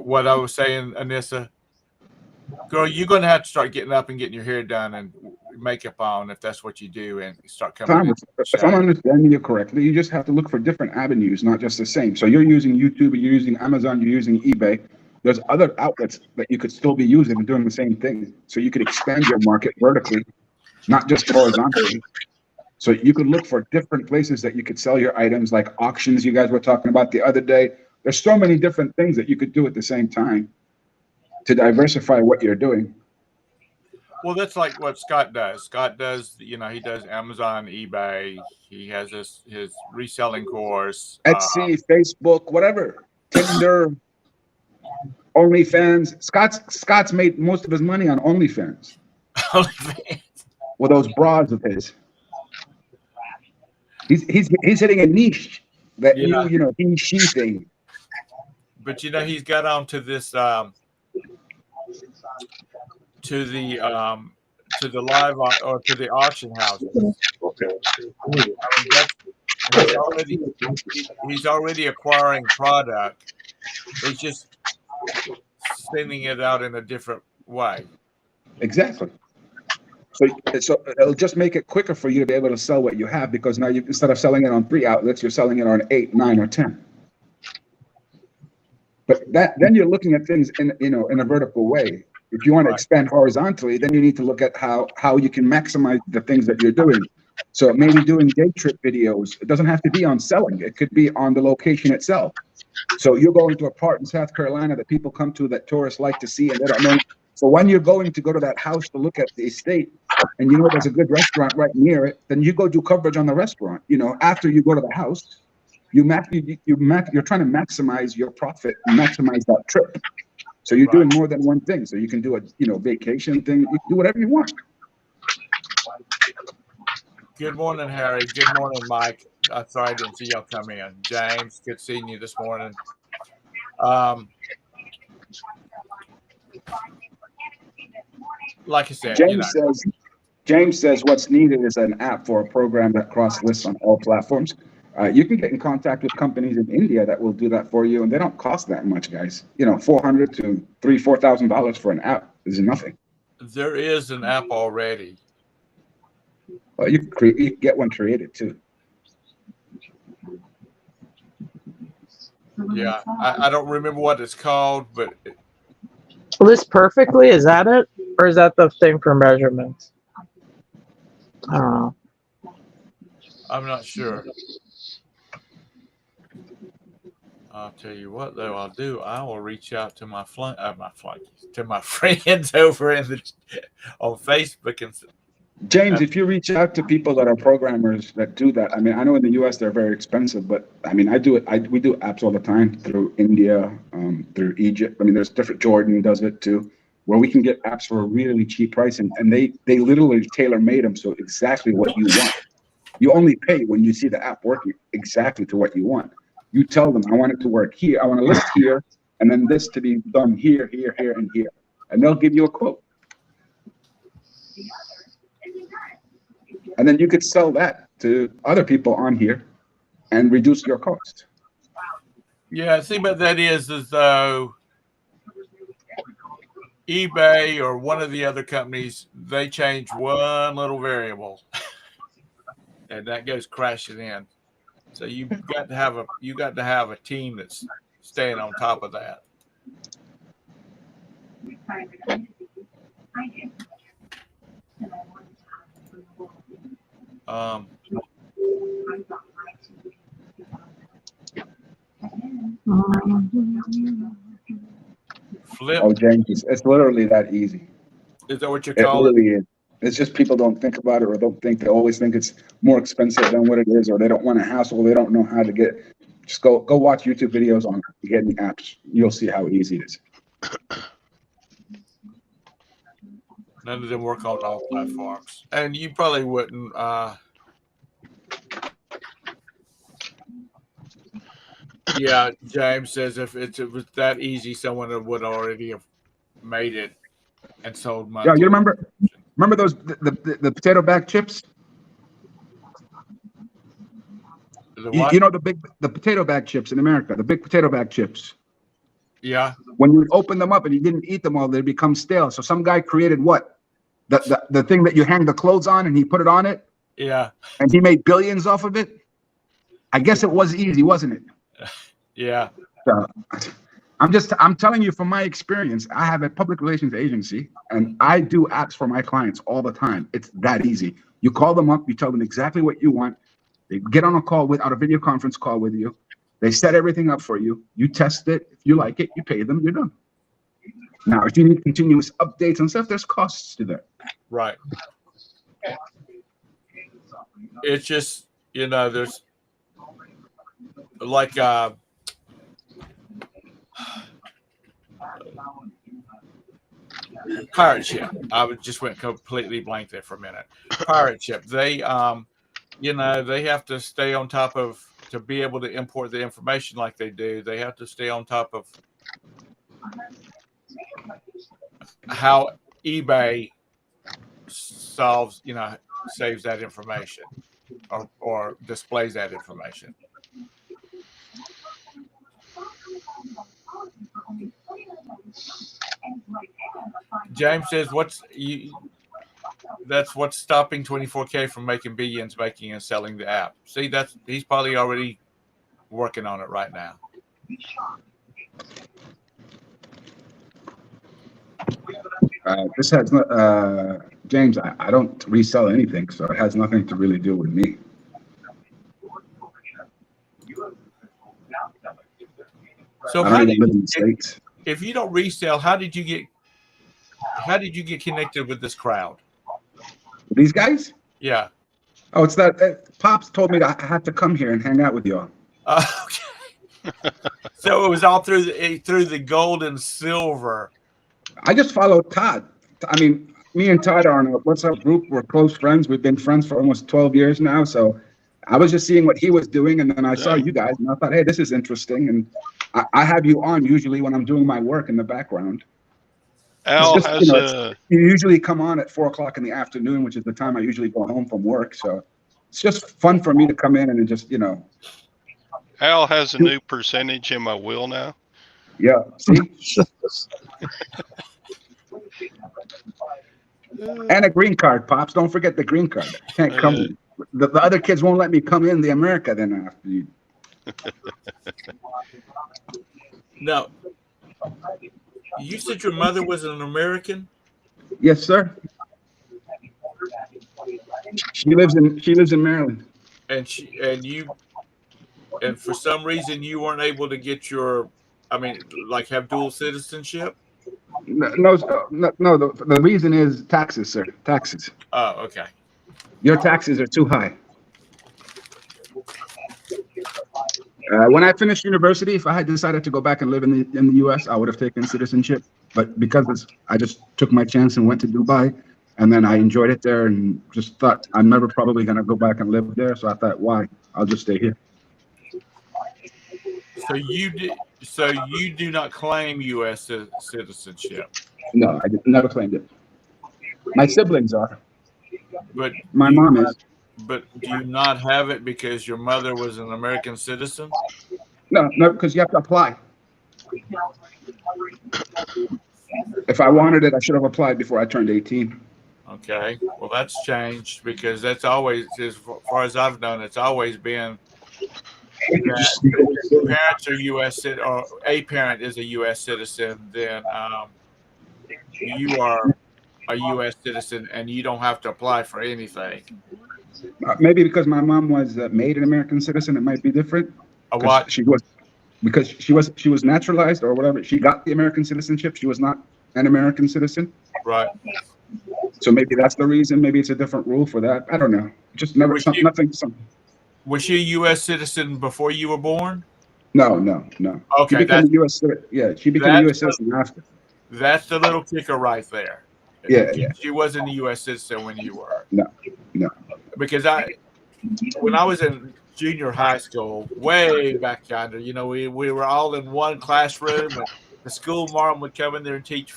what I was saying, Anissa, girl, you're going to have to start getting up and getting your hair done and makeup on if that's what you do, and start coming. Tom, if I'm understanding you correctly, you just have to look for different avenues, not just the same. So you're using YouTube, you're using Amazon, you're using eBay. There's other outlets that you could still be using and doing the same thing. So you could expand your market vertically, not just horizontally. So you could look for different places that you could sell your items, like auctions you guys were talking about the other day. There's so many different things that you could do at the same time to diversify what you're doing. Well, that's like what Scott does. Scott does, he does Amazon, eBay. He has his reselling course. Etsy, Facebook, whatever, Tinder, OnlyFans. Scott's made most of his money on OnlyFans with those bras of his. He's hitting a niche that he she thing. But he's got onto this to the live or to the auction houses. I mean, he's already acquiring product. He's just sending it out in a different way. Exactly. So it'll just make it quicker for you to be able to sell what you have, because now instead of selling it on 3 outlets, you're selling it on 8, 9, or 10. But then you're looking at things in a vertical way. If you want to expand horizontally, then you need to look at how you can maximize the things that you're doing. So maybe doing day trip videos. It doesn't have to be on selling. It could be on the location itself. So you're going to a part in South Carolina that people come to, that tourists like to see, and they don't know. So when you're going to go to that house to look at the estate, and there's a good restaurant right near it, then you go do coverage on the restaurant. After you go to the house, you're trying to maximize your profit and maximize that trip. So you're doing more than one thing. So you can do a vacation thing. You can do whatever you want. Good morning, Harry. Good morning, Mike. Sorry I didn't see y'all come in. James, good seeing you this morning. Like I said, James says what's needed is an app for a program that cross-lists on all platforms. You can get in contact with companies in India that will do that for you, and they don't cost that much, guys. $400 to $4,000 for an app is nothing. There is an app already. Well, you can get one created too. Yeah, I don't remember what it's called, but List perfectly, is that it? Or is that the thing for measurements? I don't know. I'm not sure. I'll tell you what, though, I'll do. I will reach out to my friends over on Facebook and. James, if you reach out to people that are programmers that do that, I mean, I know in the U.S. they're very expensive, but I mean, we do apps all the time through India, through Egypt. I mean, there's different. Jordan does it too, where we can get apps for a really cheap price, and they literally tailor made them so exactly what you want. You only pay when you see the app working exactly to what you want. You tell them, I want it to work here. I want a list here, and then this to be done here, here, here, and here, and they'll give you a quote. And then you could sell that to other people on here and reduce your cost. Yeah, the thing about that is though eBay or one of the other companies, they change one little variable and that goes crashing in. So you've got to have a team that's staying on top of that. Flip. Oh, James, it's literally that easy. Is that what you're calling it? Really is. It's just people don't think about it, or they always think it's more expensive than what it is, or they don't want to hassle. They don't know how to get. Just go watch YouTube videos on getting apps. You'll see how easy it is. None of them work on all platforms, and you probably wouldn't. Yeah, James says if it was that easy, someone would already have made it and sold money. Yeah, you remember those the potato bag chips? You know the potato bag chips in America, the big potato bag chips. Yeah. When you open them up and you didn't eat them all, they become stale. So some guy created what? The thing that you hang the clothes on, and he put it on it. Yeah. And he made billions off of it. I guess it was easy, wasn't it? Yeah. So, I'm telling you from my experience. I have a public relations agency, and I do apps for my clients all the time. It's that easy. You call them up, you tell them exactly what you want. They get on a call on a video conference call with you. They set everything up for you. You test it. If you like it, you pay them. You're done. Now, if you need continuous updates and stuff, there's costs to that. Right. It's just, there's like pirate ship. Just went completely blank there for a minute. Pirate ship. They they have to stay on top of, to be able to import the information like they do. They have to stay on top of how eBay saves that information or displays that information. James says, that's what's stopping 24K from making billions, making and selling the app. See, he's probably already working on it right now. This has James. I don't resell anything, so it has nothing to really do with me. So I don't even live in the States. If you don't resell, how did you get connected with this crowd? These guys? Yeah. Oh, it's that Pops told me that I had to come here and hang out with y'all. Okay. So it was all through the gold and silver. I just followed Todd. I mean, me and Todd are in a WhatsApp group. We're close friends. We've been friends for almost 12 years now. So I was just seeing what he was doing, and then I saw you guys, and I thought, hey, this is interesting. And I have you on usually when I'm doing my work in the background. Al just, has you usually come on at 4 o'clock in the afternoon, which is the time I usually go home from work. So it's just fun for me to come in and just, Al has a new percentage in my will now. Yeah. See? And a green card, Pops. Don't forget the green card. Can't come. The other kids won't let me come in the America then after you. No. You said your mother was an American? Yes, sir. She lives in Maryland. And and for some reason you weren't able to get have dual citizenship? No. The reason is taxes, sir. Taxes. Oh, okay. Your taxes are too high. When I finished university, if I had decided to go back and live in the U.S., I would have taken citizenship. But because I just took my chance and went to Dubai, and then I enjoyed it there, and just thought I'm never probably going to go back and live there. So I thought, why? I'll just stay here. So you do not claim U.S. citizenship? No, I never claimed it. My siblings are. But my mom is. But do you not have it because your mother was an American citizen? No, because you have to apply. If I wanted it, I should have applied before I turned 18. Okay. Well, that's changed because that's always, as far as I've known, it's always been that parents are U.S. or a parent is a U.S. citizen, then you are a U.S. citizen and you don't have to apply for anything. Maybe because my mom was made an American citizen, it might be different. What? She was naturalized or whatever. She got the American citizenship. She was not an American citizen. Right. So maybe that's the reason. Maybe it's a different rule for that. I don't know. Just never nothing. Was she a U.S. citizen before you were born? No. Okay. She became a U.S. citizen. Yeah, she became a U.S. citizen after. That's the little kicker right there. Yeah. She wasn't a U.S. citizen when you were. No. Because when I was in junior high school, way back yonder, we were all in one classroom, and the school mom would come in there and teach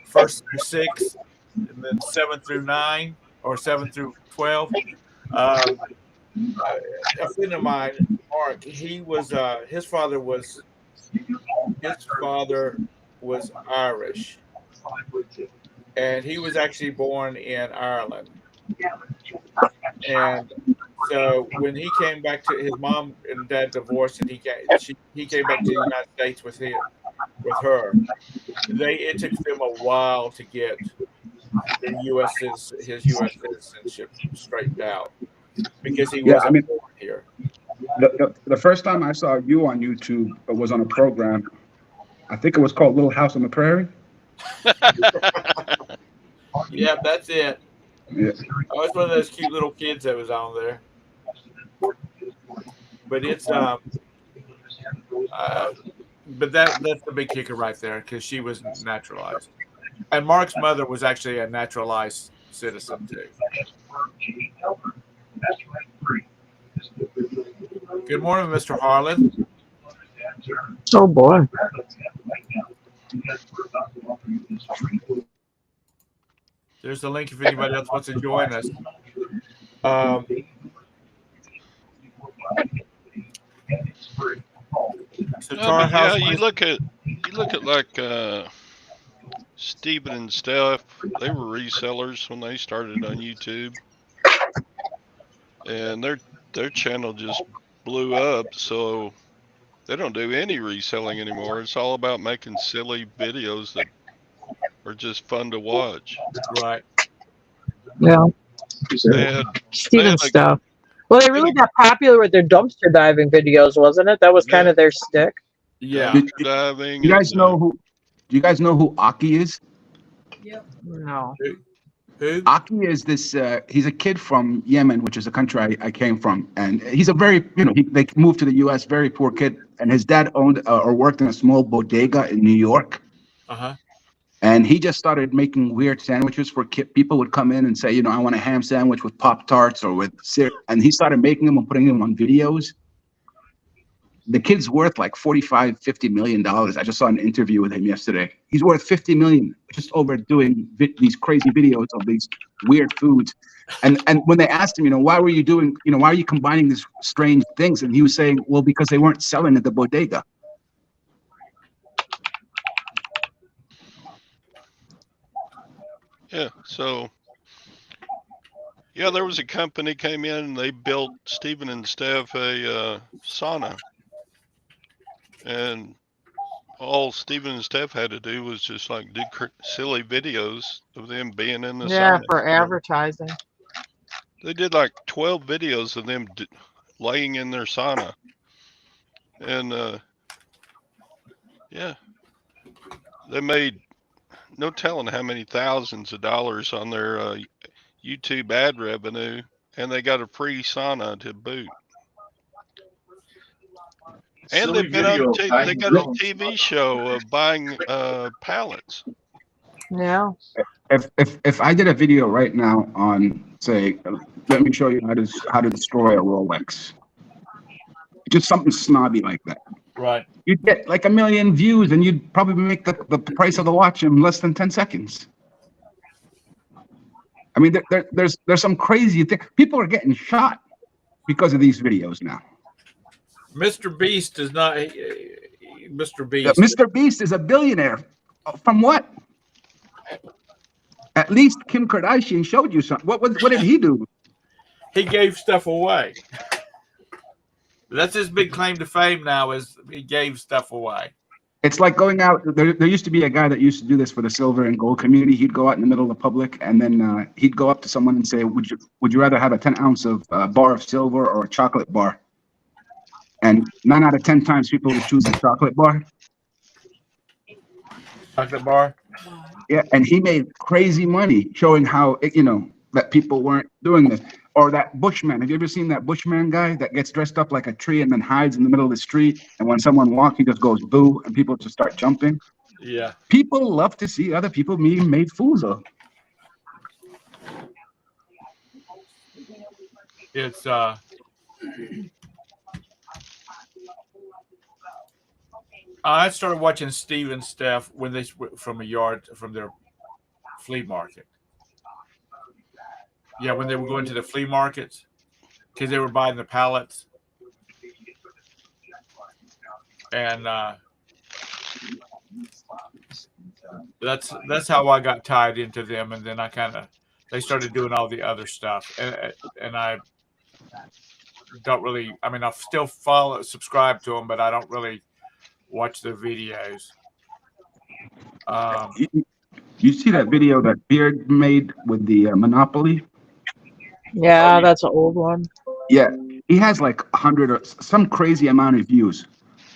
1st through 6th, and then 7 through 9 or 7 through 12. A friend of mine, Mark, his father was Irish, and he was actually born in Ireland. And so when he came back to his mom and dad divorced, and he came back to the United States with with her, it took them a while to get his U.S. citizenship straightened out because he Yeah, I wasn't mean, born here. the first time I saw you on YouTube was on a program. I think it was called Little House on the Prairie. Yeah, that's it. Yeah. I was one of those cute little kids that was on there. But it's but that's the big kicker right there because she was naturalized, and Mark's mother was actually a naturalized citizen too. Good morning, Mr. Harlan. Oh boy. There's the link if anybody else wants to join us. So No, but yeah, House, you look at like Steven and Steph. They were resellers when they started on YouTube, and their channel just blew up. So they don't do any reselling anymore. It's all about making silly videos that are just fun to watch. right? Yeah. They had Steven a, stuff. Well, they really got popular with their dumpster diving videos, wasn't it? That was kind of their stick. Yeah. dumpster diving. Do you guys know who? Do you guys know who Aki is? Yep. No. Who? Aki is this. He's a kid from Yemen, which is a country I came from, and he's a very, they moved to the U.S. Very poor kid, and his dad owned or worked in a small bodega in New York. Uh-huh. And he just started making weird sandwiches for people would come in and say, I want a ham sandwich with Pop-Tarts or with cereal. And he started making them and putting them on videos. The kid's worth like $45-50 million. I just saw an interview with him yesterday. He's worth $50 million just over doing these crazy videos of these weird foods. And when they asked him, why were you doing, why are you combining these strange things? And he was saying, well, because they weren't selling at the bodega. Yeah, so yeah, there was a company came in and they built Steven and Steph a sauna, and all Steven and Steph had to do was just like do silly videos of them being in the Yeah, sauna. for advertising. They did like 12 videos of them laying in their sauna, and yeah, they made no telling how many thousands of dollars on their YouTube ad revenue, and they got a free sauna to boot. And Silly they've been on. video, They got a TV show of buying pallets. Yeah. If I did a video right now on, say, let me show you how to destroy a Rolex, just something snobby like that, Right. you'd get like 1 million views, and you'd probably make the price of the watch in less than 10 seconds. I mean, there's some crazy thing. People are getting shot because of these videos now. Mr. Beast is not. Mr. Beast. Mr. Beast is a billionaire. From what? At least Kim Kardashian showed you something. What did he do? He gave stuff away. That's his big claim to fame now, is he gave stuff away. It's like going out. There used to be a guy that used to do this for the silver and gold community. He'd go out in the middle of the public, and then he'd go up to someone and say, "Would you rather have a 10-ounce of bar of silver or a chocolate bar?" And 9 out of 10 times, people would choose the chocolate bar. Chocolate bar. Yeah, and he made crazy money showing how that people weren't doing this. Or that Bushman. Have you ever seen that Bushman guy that gets dressed up like a tree and then hides in the middle of the street? And when someone walks, he just goes boo, and people just start jumping. Yeah. People love to see other people being made fools of. It's I started watching Steve and Steph when they from their flea market. Yeah, when they were going to the flea markets because they were buying the pallets, and that's how I got tied into them. And then they started doing all the other stuff, and I don't really. I mean, I still subscribe to them, but I don't really watch their videos. You see that video that Beard made with the Monopoly? Yeah, that's an old one. Yeah, he has like 100 or some crazy amount of views.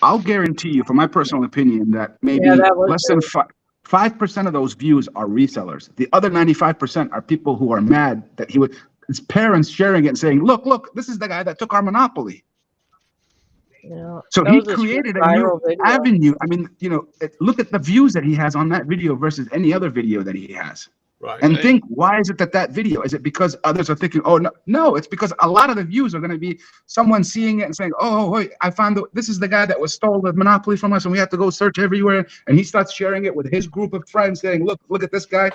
I'll guarantee you, from my personal opinion, that maybe Yeah, that was less than good. 5% of those views are resellers. The other 95% are people who are mad that his parents sharing it and saying, look, this is the guy that took our Monopoly. Yeah, So that he was a created a viral new video. avenue. I mean, look at the views that he has on that video versus any other video that he has. Right. And think, why is it that video? Is it because others are thinking, oh, no, it's because a lot of the views are going to be someone seeing it and saying, oh, wait, I found this is the guy that was stole the Monopoly from us and we have to go search everywhere. And he starts sharing it with his group of friends saying, look at this guy.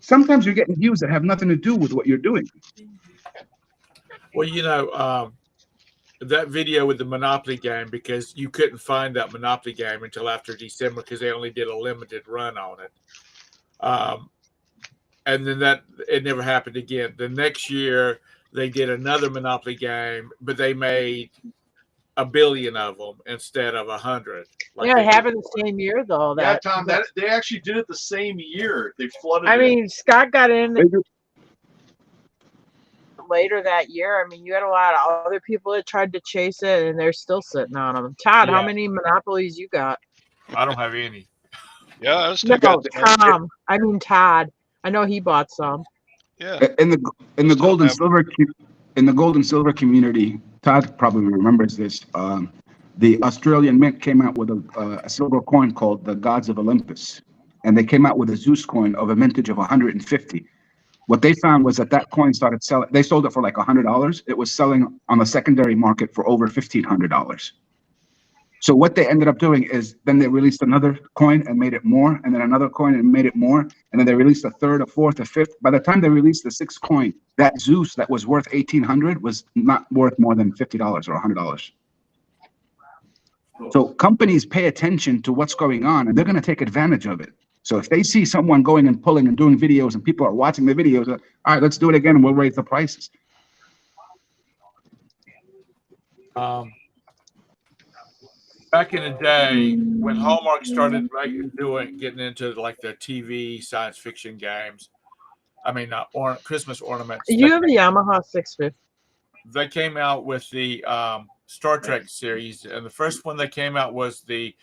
Sometimes you're getting views that have nothing to do with what you're doing. Well, that video with the Monopoly game, because you couldn't find that Monopoly game until after December because they only did a limited run on it. And then it never happened again. The next year they did another Monopoly game, but they made 1 billion of them instead of 100. Yeah, it happened the same year though. Yeah, Tom, they actually did it the same year. They flooded I it. mean, Scott got in later that year. I mean, you had a lot of other people that tried to chase it, and they're still sitting on them. Todd, how many Monopolies you got? I don't have any. Yeah, I still No, got some. Tom. I mean Todd. I know he bought some. Yeah. In the gold and silver community, Todd probably remembers this. The Australian Mint came out with a silver coin called the Gods of Olympus, and they came out with a Zeus coin of a mintage of 150. What they found was that coin started selling. They sold it for like $100. It was selling on the secondary market for over $1,500. So what they ended up doing is then they released another coin and made it more, and then another coin and made it more, and then they released a third, a fourth, a fifth. By the time they released the sixth coin, that Zeus that was worth $1,800 was not worth more than $50 or $100. So companies pay attention to what's going on, and they're going to take advantage of it. So if they see someone going and pulling and doing videos, and people are watching the videos, all right, let's do it again, and we'll raise the prices. Back in the day, when Hallmark started getting into like the TV science fiction games, I mean, Christmas ornaments. You have a Yamaha 650. They came out with the Star Trek series, and the first one they came out was the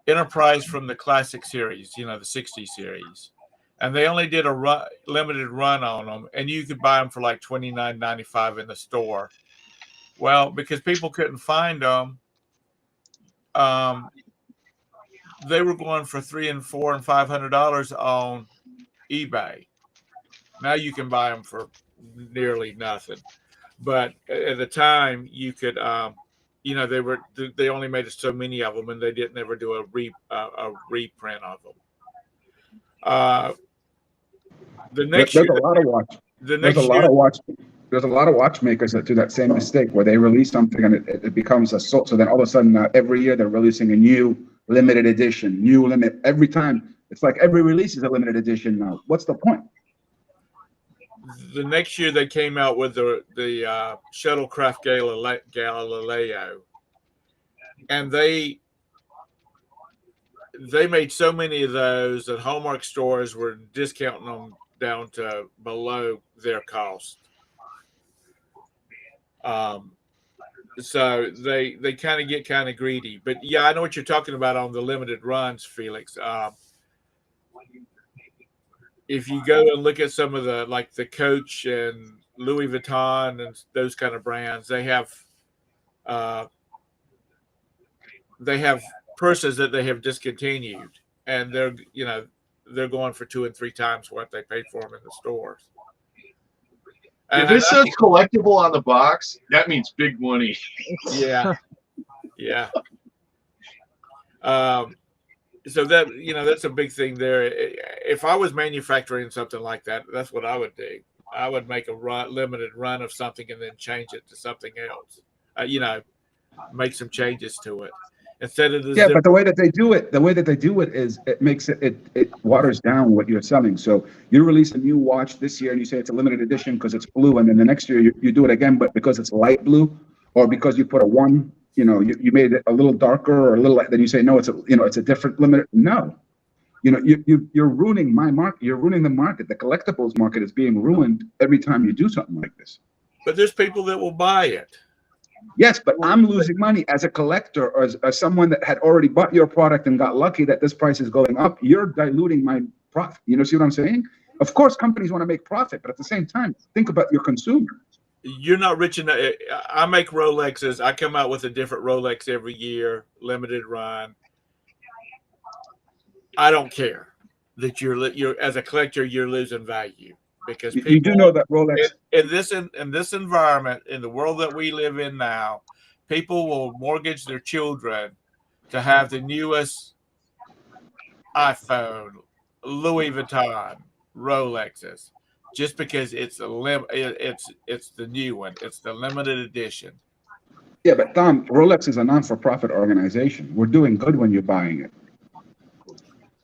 Enterprise from the classic series, the 60 series. And they only did a limited run on them, and you could buy them for like $29.95 in the store. Well, because people couldn't find them, they were going for $300 and $400 and $500 on eBay. Now you can buy them for nearly nothing. But at the time, you could, they only made so many of them, and they didn't ever do a reprint of them. The next There's year, a lot of watch. There's a lot of watchmakers that do that same mistake where they release something and it becomes a so then all of a sudden every year they're releasing a new limited edition, every time. It's like every release is a limited edition now. What's the point? The next year they came out with the shuttlecraft Galileo, and they made so many of those that Hallmark stores were discounting them down to below their cost. So they kind of get kind of greedy. But yeah, I know what you're talking about on the limited runs, Felix. If you go and look at some of the Coach and Louis Vuitton and those kind of brands, they have purses that they have discontinued, and they're going for 2 and 3 times what they paid for them in the stores. If it says collectible on the box, that means big money. Yeah. So that that's a big thing there. If I was manufacturing something like that, that's what I would do. I would make a limited run of something and then change it to something else. Make some changes to it instead of but the way that they do it is it makes it waters down what you're selling. So you release a new watch this year and you say it's a limited edition because it's blue, and then the next year you do it again, but because it's light blue, or because you put you made it a little darker or a little, then you say no, it's a different limited. No, You know, you're ruining my market. You're ruining the market. The collectibles market is being ruined every time you do something like this. But there's people that will buy it. Yes, but I'm losing money as a collector or as someone that had already bought your product and got lucky that this price is going up. You're diluting my profit. You know, see what I'm saying? Of course, companies want to make profit, but at the same time, think about your consumer. You're not rich enough. I make Rolexes. I come out with a different Rolex every year, limited run. I don't care that you're as a collector, you're losing value because people, You do know that Rolex in this environment, in the world that we live in now, people will mortgage their children to have the newest iPhone, Louis Vuitton, Rolexes, just because it's it's the new one. It's the limited edition. Yeah, but Thom, Rolex is a non-for-profit organization. We're doing good when you're buying it.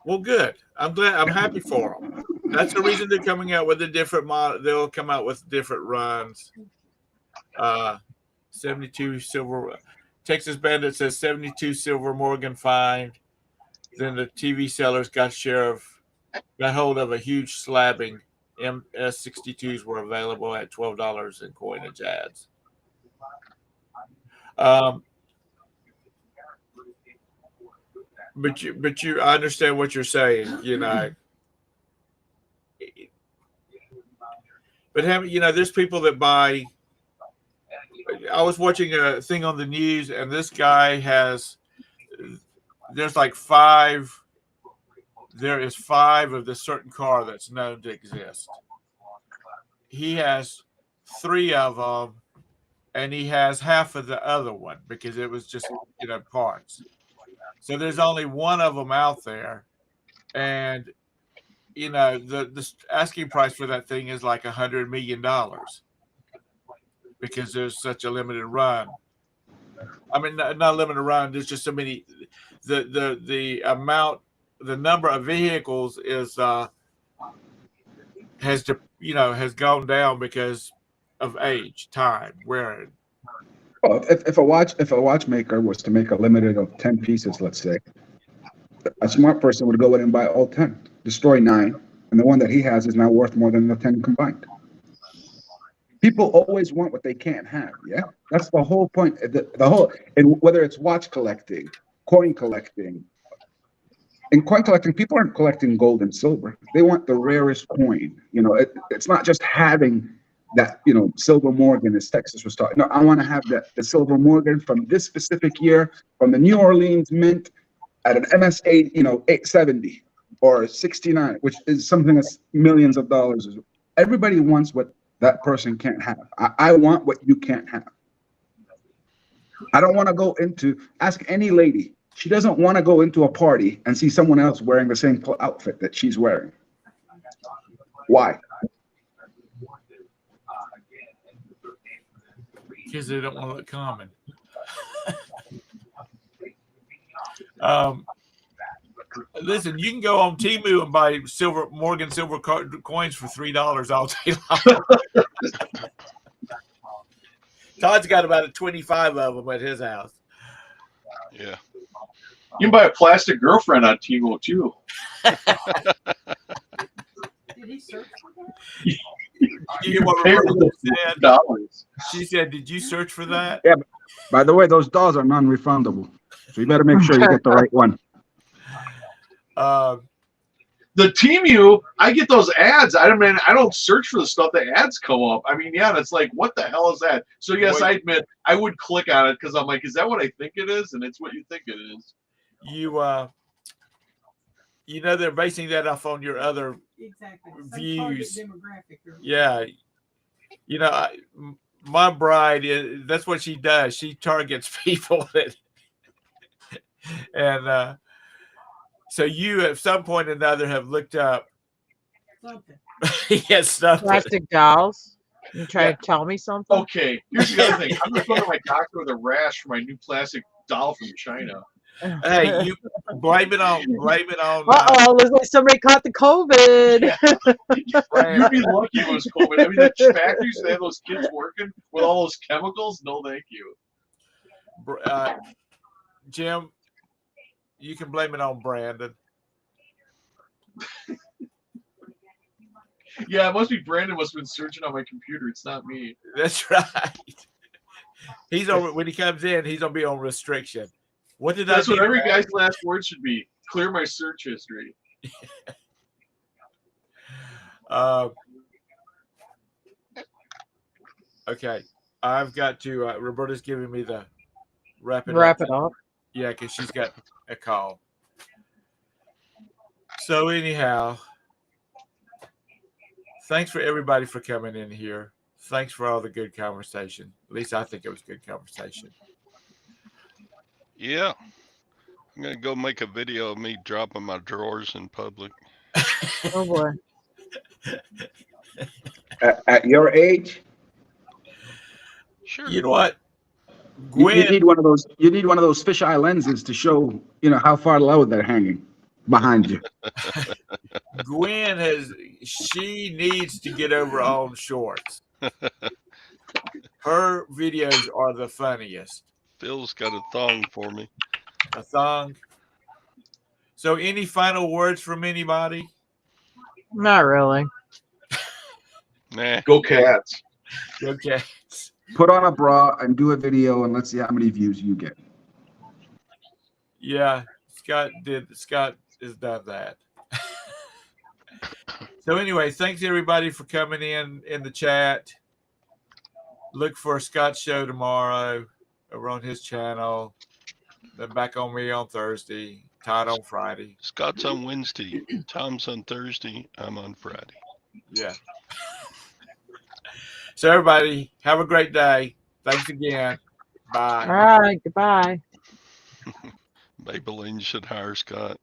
Well, good. I'm glad. I'm happy for them. That's the reason they're coming out with a different model. They'll come out with different runs. 72 silver. Texas Bandit says 72 silver Morgan find. Then the TV sellers got hold of a huge slabbing. MS62s were available at $12 in coinage ads. But I understand what you're saying, you know. But there's people that buy. I was watching a thing on the news, and this guy there's like five. There is 5 of this certain car that's known to exist. He has 3 of them, and he has half of the other one because it was just parts. So there's only one of them out there, and the asking price for that thing is like $100 million because there's such a limited run. I mean, not limited run. There's just so many. The amount, the number of vehicles has gone down because of age, time, wearing. Well, if a watchmaker was to make a limited of 10 pieces, let's say, a smart person would go in and buy all 10, destroy 9, and the one that he has is now worth more than the 10 combined. People always want what they can't have. Yeah, that's the whole point. The whole, and whether it's watch collecting, coin collecting. In coin collecting, people aren't collecting gold and silver. They want the rarest coin. It's not just having that, Silver Morgan, as Texas was talking. No, I want to have the Silver Morgan from this specific year, from the New Orleans Mint at an MS8, 870 or 69, which is something that's millions of dollars. Everybody wants what that person can't have. I want what you can't have. I don't want to ask any lady. She doesn't want to go into a party and see someone else wearing the same outfit that she's wearing. Why? Because they don't want to look common. Listen, you can go on Temu and buy Morgan silver coins for $3 all day long. Todd's got about 25 of them at his house. Yeah. You can buy a plastic girlfriend on Temu too. Did he search for that? You hear what Roberta said? $4. She said, "Did you search for that?" Yeah. By the way, those dolls are non-refundable, so you better make sure you get the right one. The Temu, I get those ads. I don't search for the stuff. The ads come up. I mean, yeah, it's like, what the hell is that? So yes, I admit I would click on it because I'm like, is that what I think it is? And it's what you think it is. They're basing that off on your other Exactly. views. Demographic. Yeah, my bride that's what she does. She targets people and so you at some point or another have looked up Something. yes, something. Plastic dolls. You try to tell me something? Okay, here's the other thing. I'm just going to my doctor with a rash for my new plastic doll from China. Hey, you blame it on. Looks like somebody caught the COVID. You'd be lucky it was COVID. I mean, the factories they have those kids working with all those chemicals. No, thank you. Jim, you can blame it on Brandon. Yeah, it must be Brandon must have been searching on my computer. It's not me. That's right. He's on when he comes in. He's gonna be on restriction. What did That's I what do? every Matt? guy's last word should be. Clear my search history. Okay, I've got to. Roberta's giving me the wrap it Wrap up. it up. Yeah, because she's got a call. So anyhow, thanks for everybody for coming in here. Thanks for all the good conversation. At least I think it was good conversation. Yeah. I'm gonna go make a video of me dropping my drawers in public. Oh boy. At your age, Sure. You know what? you Gwen, need one of those. You need one of those fisheye lenses to show how far low they're hanging behind you. Gwen she needs to get over on shorts. Her videos are the funniest. Phil's got a thong for me. A thong. So any final words from anybody? Not really. Nah. Go Cats. Okay. Put on a bra and do a video, and let's see how many views you get. Yeah, Scott has done that. So anyway, thanks everybody for coming in the chat. Look for Scott's show tomorrow over on his channel. Then back on me on Thursday. Todd on Friday. Scott's on Wednesday. Tom's on Thursday. I'm on Friday. Yeah. So everybody, have a great day. Thanks again. Bye. All right. Goodbye. Maybelline should hire Scott.